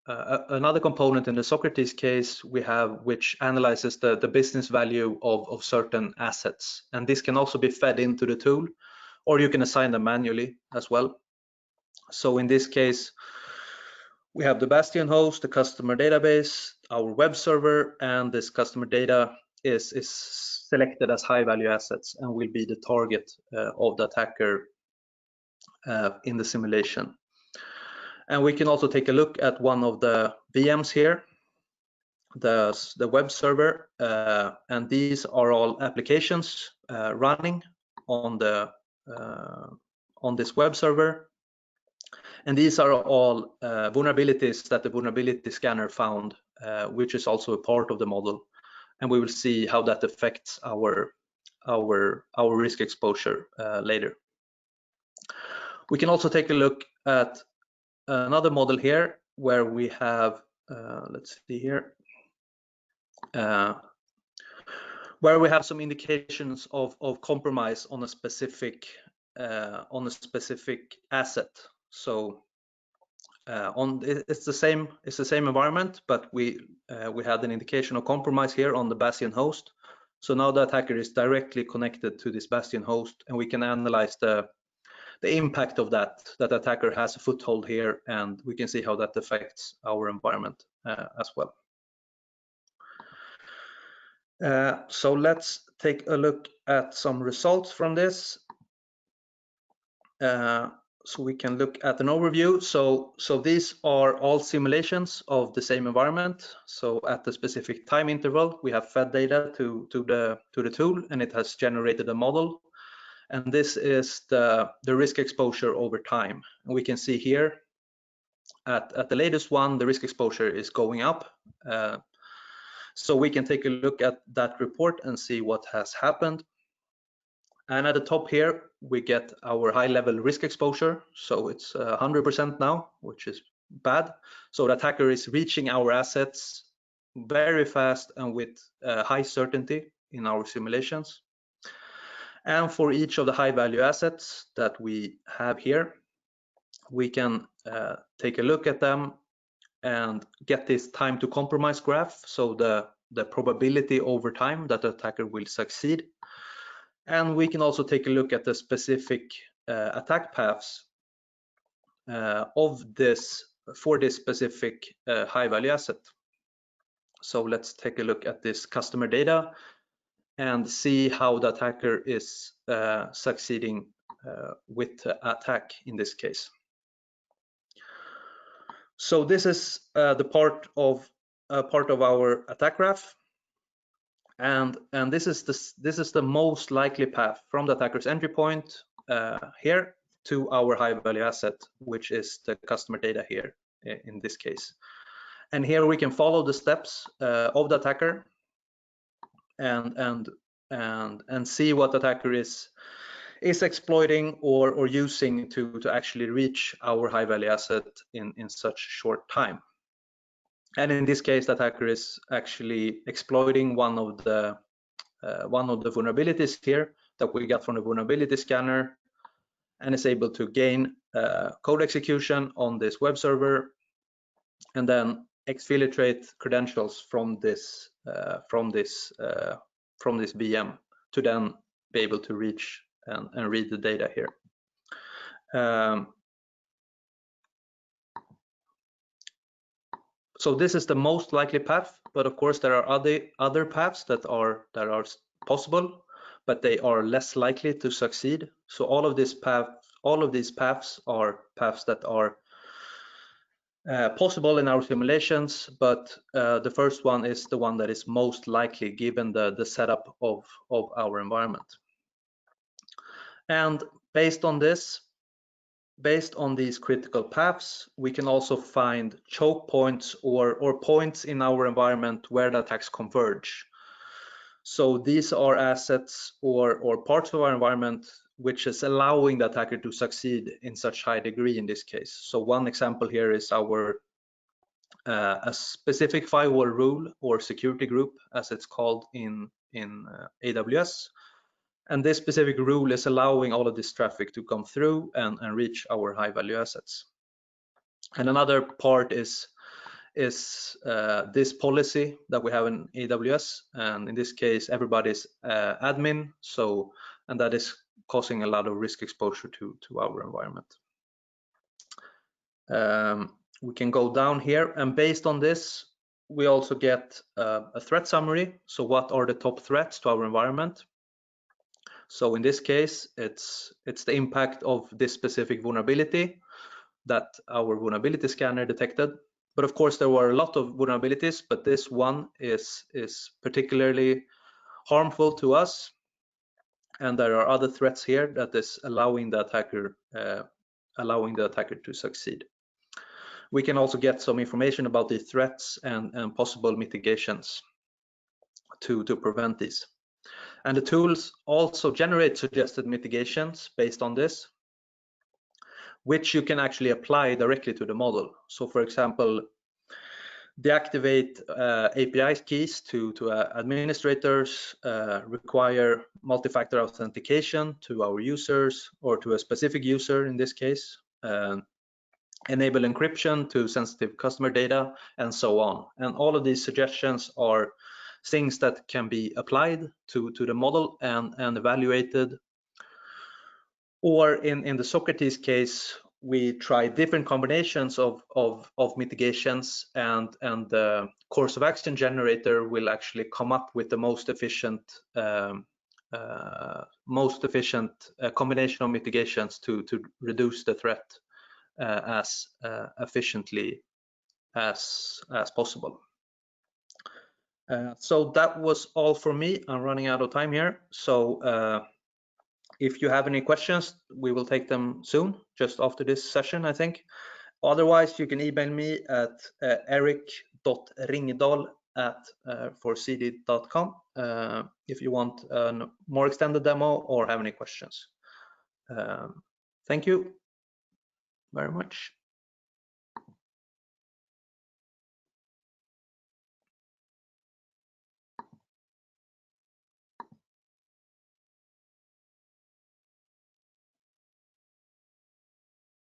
another component in the Socrates case we have, which analyzes the business value of certain assets, and this can also be fed into the tool, or you can assign them manually as well. So in this case, we have the Bastion host, the customer database, our web server, and this customer data is selected as high value assets and will be the target of the attacker in the simulation. And we can also take a look at one of the VMs here, the web server, and these are all applications running on this web server. And these are all vulnerabilities that the vulnerability scanner found, which is also a part of the model. And we will see how that affects our risk exposure later. We can also take a look at another model here where we have, let's see here, where we have some indications of compromise on a specific asset. So it's the same environment, but we had an indication of compromise here on the Bastion host. So now the attacker is directly connected to this Bastion host, and we can analyze the impact of that attacker has a foothold here, and we can see how that affects our environment as well. So let's take a look at some results from this. So we can look at an overview. So these are all simulations of the same environment. So at the specific time interval, we have fed data to the tool, and it has generated a model. And this is the risk exposure over time. And we can see here at the latest one, the risk exposure is going up. So we can take a look at that report and see what has happened. And at the top here, we get our high-level risk exposure. So it's 100% now, which is bad. So the attacker is reaching our assets very fast and with high certainty in our simulations. And for each of the high-value assets that we have here, we can take a look at them and get this time to compromise graph. So the probability over time that the attacker will succeed. And we can also take a look at the specific attack paths for this specific high-value asset. So let's take a look at this customer data and see how the attacker is succeeding with the attack in this case. So this is the part of our attack graph. And this is the most likely path from the attacker's entry point here to our high value asset, which is the customer data here in this case. And here we can follow the steps of the attacker and see what the attacker is exploiting or using to actually reach our high value asset in such short time. And in this case, the attacker is actually exploiting one of the vulnerabilities here that we got from the vulnerability scanner, and is able to gain code execution on this web server, and then exfiltrate credentials from this VM to then be able to reach and read the data here. So this is the most likely path, but of course there are other paths that are possible, but they are less likely to succeed. So all of these paths are paths that are possible in our simulations, but the first one is the one that is most likely given the setup of our environment. And based on these critical paths, we can also find choke points or points in our environment where the attacks converge. So these are assets or parts of our environment which is allowing the attacker to succeed in such high degree in this case. So one example here is our a specific firewall rule or security group, as it's called in AWS. And this specific rule is allowing all of this traffic to come through and reach our high value assets. And another part is this policy that we have in AWS, and in this case everybody's admin, and that is causing a lot of risk exposure to our environment. We can go down here, and based on this we also get a threat summary. So what are the top threats to our environment? So in this case it's the impact of this specific vulnerability that our vulnerability scanner detected. But of course there were a lot of vulnerabilities, but this one is particularly harmful to us, and there are other threats here that is allowing the attacker to succeed. We can also get some information about the threats and possible mitigations to prevent these. And the tools also generate suggested mitigations based on this, which you can actually apply directly to the model. So for example, deactivate API keys to administrators, require multi-factor authentication to our users or to a specific user in this case, enable encryption to sensitive customer data, and so on. And all of these suggestions are things that can be applied to the model and evaluated. Or in the Socrates case, we try different combinations of mitigations, and the course of action generator will actually come up with the most efficient combination of mitigations to reduce the threat as efficiently as possible. So that was all for me. I'm running out of time here. So if you have any questions, we will take them soon, just after this session, I think. Otherwise, you can email me at eric.ringedal@4cd.com if you want a more extended demo or have any questions. Thank you very much.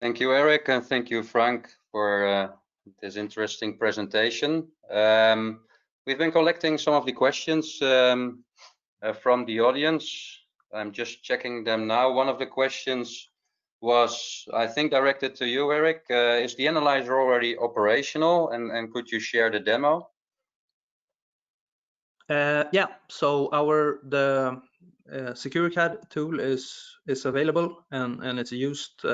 Thank you, Eric, and thank you, Frank, for this interesting presentation. We've been collecting some of the questions from the audience. I'm just checking them now. One of the questions was, I think, directed to you, Eric. Is the analyzer already operational, and could you share the demo? Yeah, so the SecureCAD tool is available, and it's used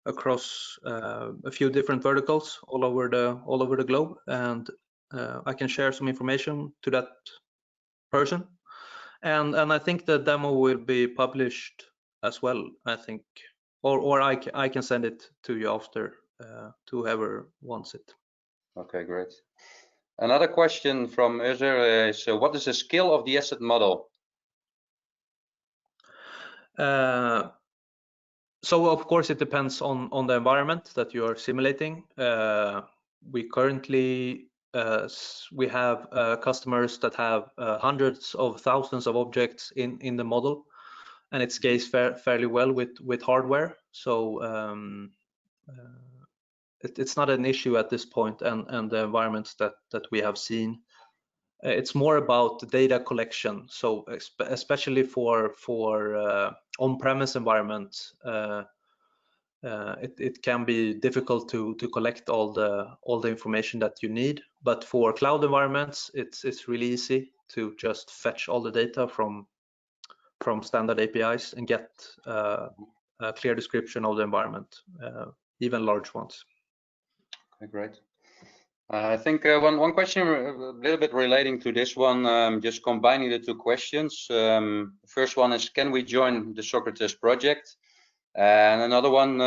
across a few different verticals all over the globe, and I can share some information to that person, and I think the demo will be published as well, I think, or I can send it to you after to whoever wants it. Okay, great. Another question from Uzer is, what is the skill of the asset model? So of course it depends on the environment that you are simulating. We currently we have customers that have hundreds of thousands of objects in the model, and it scales fairly well with hardware. So it's not an issue at this point, and the environments that we have seen. It's more about the data collection. So especially for on-premise environments, it can be difficult to collect all the information that you need. But for cloud environments, it's really easy to just fetch all the data from standard APIs and get a clear description of the environment, even large ones. Okay, great. I think one question a little bit relating to this one, just combining the two questions. First one is, can we join the Socrates project? And another one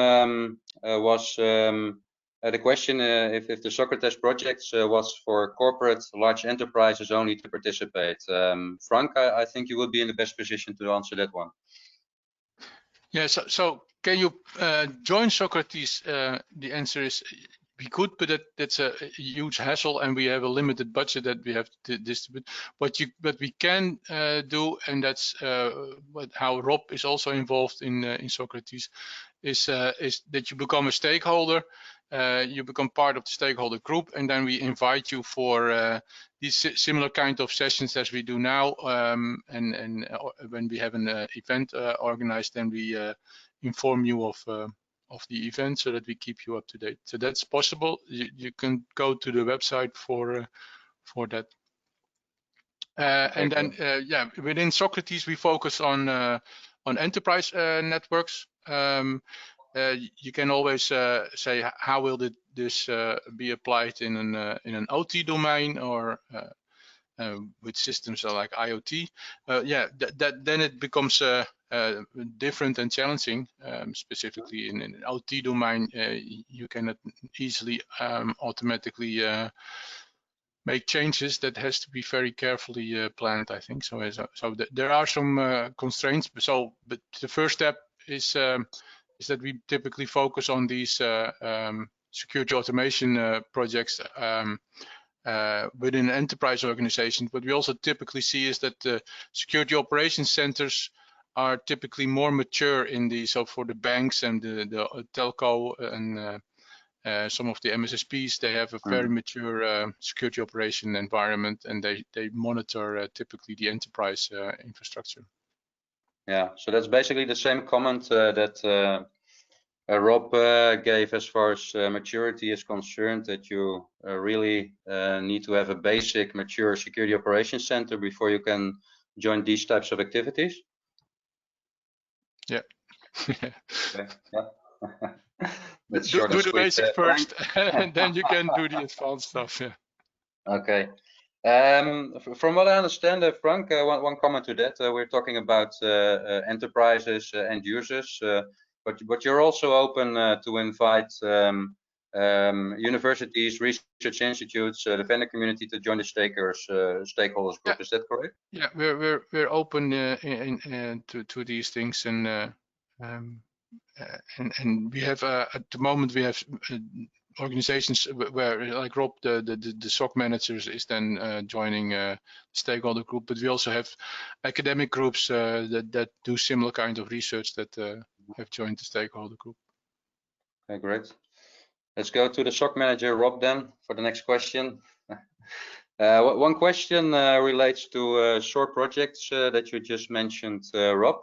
was the question if the Socrates project was for corporate large enterprises only to participate. Frank, I think you would be in the best position to answer that one. Yeah, so can you join Socrates? The answer is we could, but that's a huge hassle, and we have a limited budget that we have to distribute. What we can do, and that's how Rob is also involved in Socrates, is that you become a stakeholder. You become part of the stakeholder group, and then we invite you for these similar kind of sessions as we do now. And when we have an event organized, then we inform you of the event so that we keep you up to date. So that's possible. You can go to the website for that. And then yeah, within Socrates we focus on enterprise networks. You can always say how will this be applied in an OT domain or with systems like IoT. Yeah, then it becomes different and challenging. Specifically in an OT domain, you cannot easily automatically make changes. That has to be very carefully planned, I think. So there are some constraints. But the first step is that we typically focus on these security automation projects within an enterprise organization. What we also typically see is that the security operations centers are typically more mature in these. So for the banks and the telco and some of the MSSPs, they have a very mature security operation environment, and they monitor typically the enterprise infrastructure. Yeah, so that's basically the same comment that Rob gave as far as maturity is concerned, that you really need to have a basic mature security operations center before you can join these types of activities. Yeah. Okay. Yeah. Let's do the basic first, and then you can do the advanced stuff. Yeah. Okay. From what I understand, Frank, one comment to that. We're talking about enterprises, end users, but you're also open to invite universities, research institutes, the vendor community to join the stakeholders group. Yeah. Is that correct? Yeah, we're open to these things, and we have at the moment we have organizations where, like Rob, the SOC managers is then joining stakeholder group, but we also have academic groups that do similar kind of research that have joined the stakeholder group. Okay, great. Let's go to the SOC manager, Rob, then for the next question. One question relates to SOC projects that you just mentioned, Rob.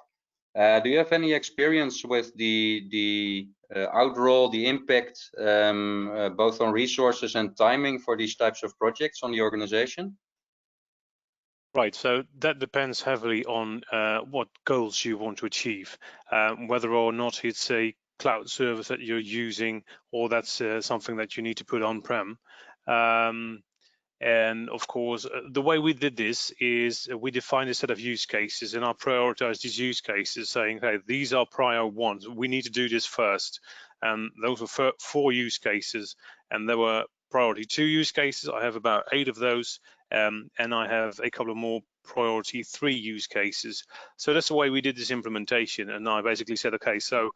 Do you have any experience with the outroll, the impact, both on resources and timing for these types of projects on the organization? Right, so that depends heavily on what goals you want to achieve, whether or not it's a cloud service that you're using, or that's something that you need to put on-prem. And of course, the way we did this is we defined a set of use cases, and I prioritized these use cases, saying, hey, these are prior ones. We need to do this first. And those were 4 use cases, and they were priority 2 use cases. I have about 8 of those, and I have a couple of more priority 3 use cases. So that's the way we did this implementation. And I basically said, okay, so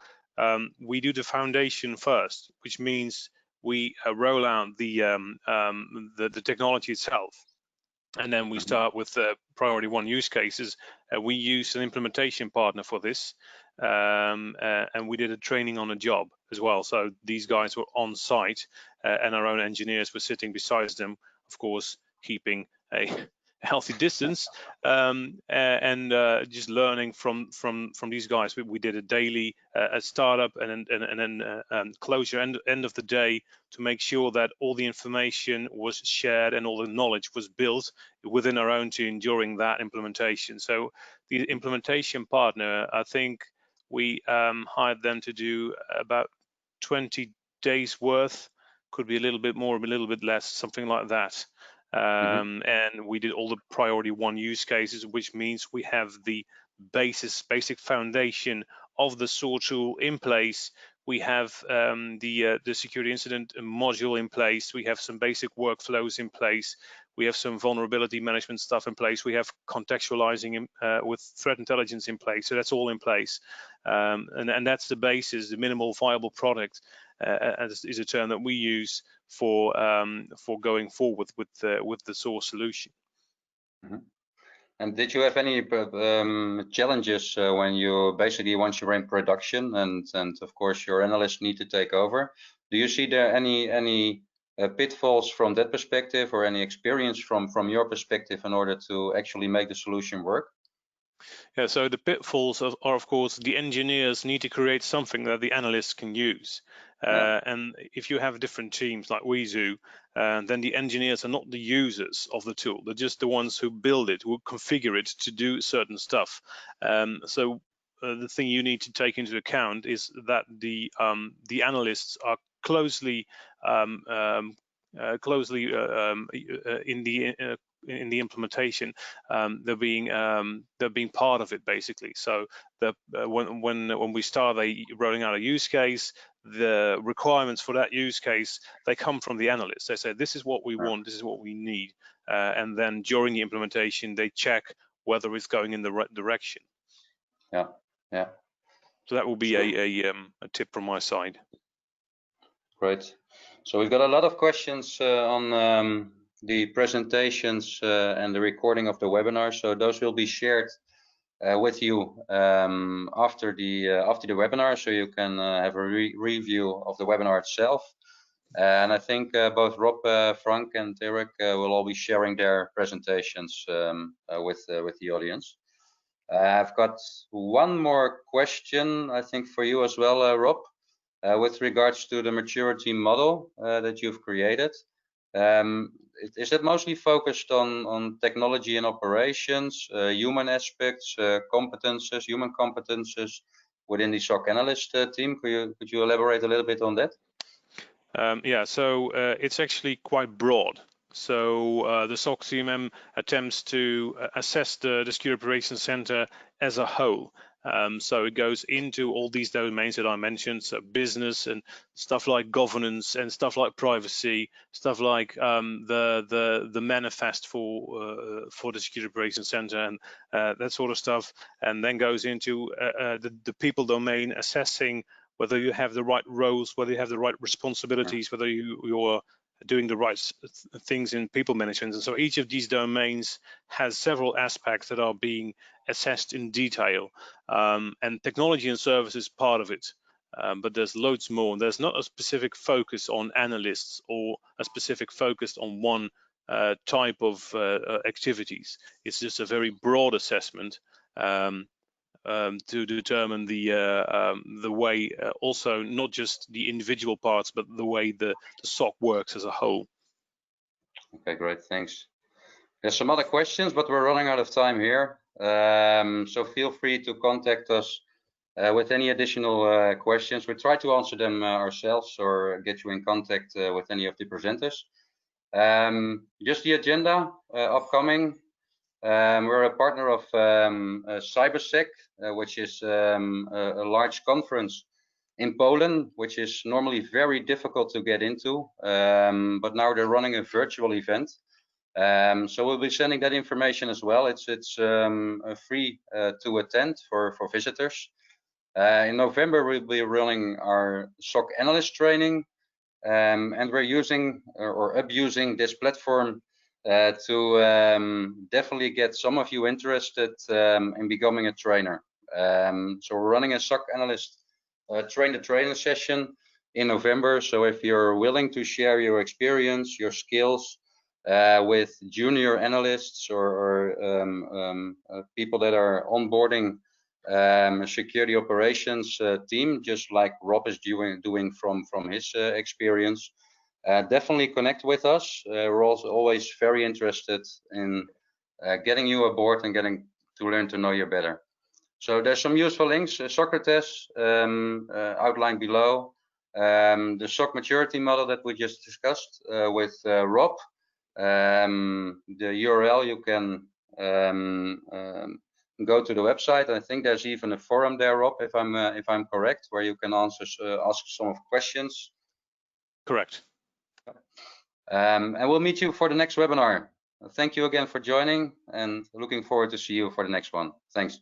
we do the foundation first, which means we roll out the technology itself. And then we start with the priority 1 use cases. We use an implementation partner for this, and we did a training on a job as well. So these guys were on site, and our own engineers were sitting beside them, of course, keeping a healthy distance, and just learning from these guys. We did a daily a startup and then closure end of the day to make sure that all the information was shared and all the knowledge was built within our own team during that implementation. So the implementation partner, I think we hired them to do about 20 days worth, could be a little bit more, a little bit less, something like that. And we did all the priority 1 use cases, which means we have the basic foundation of the SOC tool in place. We have the security incident module in place. We have some basic workflows in place. We have some vulnerability management stuff in place. We have contextualizing with threat intelligence in place. So that's all in place. And that's the basis, the minimal viable product is a term that we use for going forward with the SOC solution. And did you have any challenges when you basically, once you're in production and of course your analysts need to take over? Do you see there any pitfalls from that perspective, or any experience from your perspective in order to actually make the solution work? Yeah, so the pitfalls are of course, the engineers need to create something that the analysts can use. And if you have different teams like we do, then the engineers are not the users of the tool. They're just the ones who build it, who configure it to do certain stuff. So the thing you need to take into account is that the analysts are closely in the implementation. They're being part of it basically. So when we start rolling out a use case, the requirements for that use case, they come from the analysts. They say, this is what we want, this is what we need, and then during the implementation they check whether it's going in the right direction. Yeah. So that will be a tip from my side. Great. So we've got a lot of questions on the presentations and the recording of the webinar. So those will be shared with you after the webinar, so you can have a review of the webinar itself. And I think both Rob, Frank, and Eric will all be sharing their presentations with the audience. I've got one more question, I think, for you as well, Rob, with regards to the maturity model that you've created. Is it mostly focused on technology and operations, human aspects, competences, human competences within the SOC analyst team? Could you elaborate a little bit on that? Yeah, so it's actually quite broad. So the SOC CMM attempts to assess the Security Operations Center as a whole. So it goes into all these domains that I mentioned, so business and stuff like governance and stuff like privacy, stuff like the manifest for the Security Operations Center and that sort of stuff, and then goes into the people domain, assessing whether you have the right roles, whether you have the right responsibilities, whether you're doing the right things in people management. And so each of these domains has several aspects that are being assessed in detail, and technology and service is part of it, but there's loads more. There's not a specific focus on analysts or a specific focus on one type of activities. It's just a very broad assessment to determine the way, also not just the individual parts, but the way the SOC works as a whole. Okay, great, thanks. There's some other questions, but we're running out of time here. So feel free to contact us with any additional questions. We try to answer them ourselves or get you in contact with any of the presenters. Just the agenda upcoming. We're a partner of CyberSec, which is a large conference in Poland, which is normally very difficult to get into, but now they're running a virtual event. So we'll be sending that information as well. It's free to attend for visitors. In November, we'll be running our SOC analyst training, and we're using or abusing this platform to definitely get some of you interested in becoming a trainer. So we're running a SOC analyst train-the-trainer session in November. So if you're willing to share your experience, your skills with junior analysts or people that are onboarding a security operations team, just like Rob is doing from his experience, definitely connect with us. We're also always very interested in getting you aboard and getting to learn to know you better. So there's some useful links, Socrates outlined below, the SOC maturity model that we just discussed with Rob. The URL, you can go to the website. I think there's even a forum there, Rob, if I'm correct, where you can ask some questions. Correct. And we'll meet you for the next webinar. Thank you again for joining, and looking forward to see you for the next one. Thanks.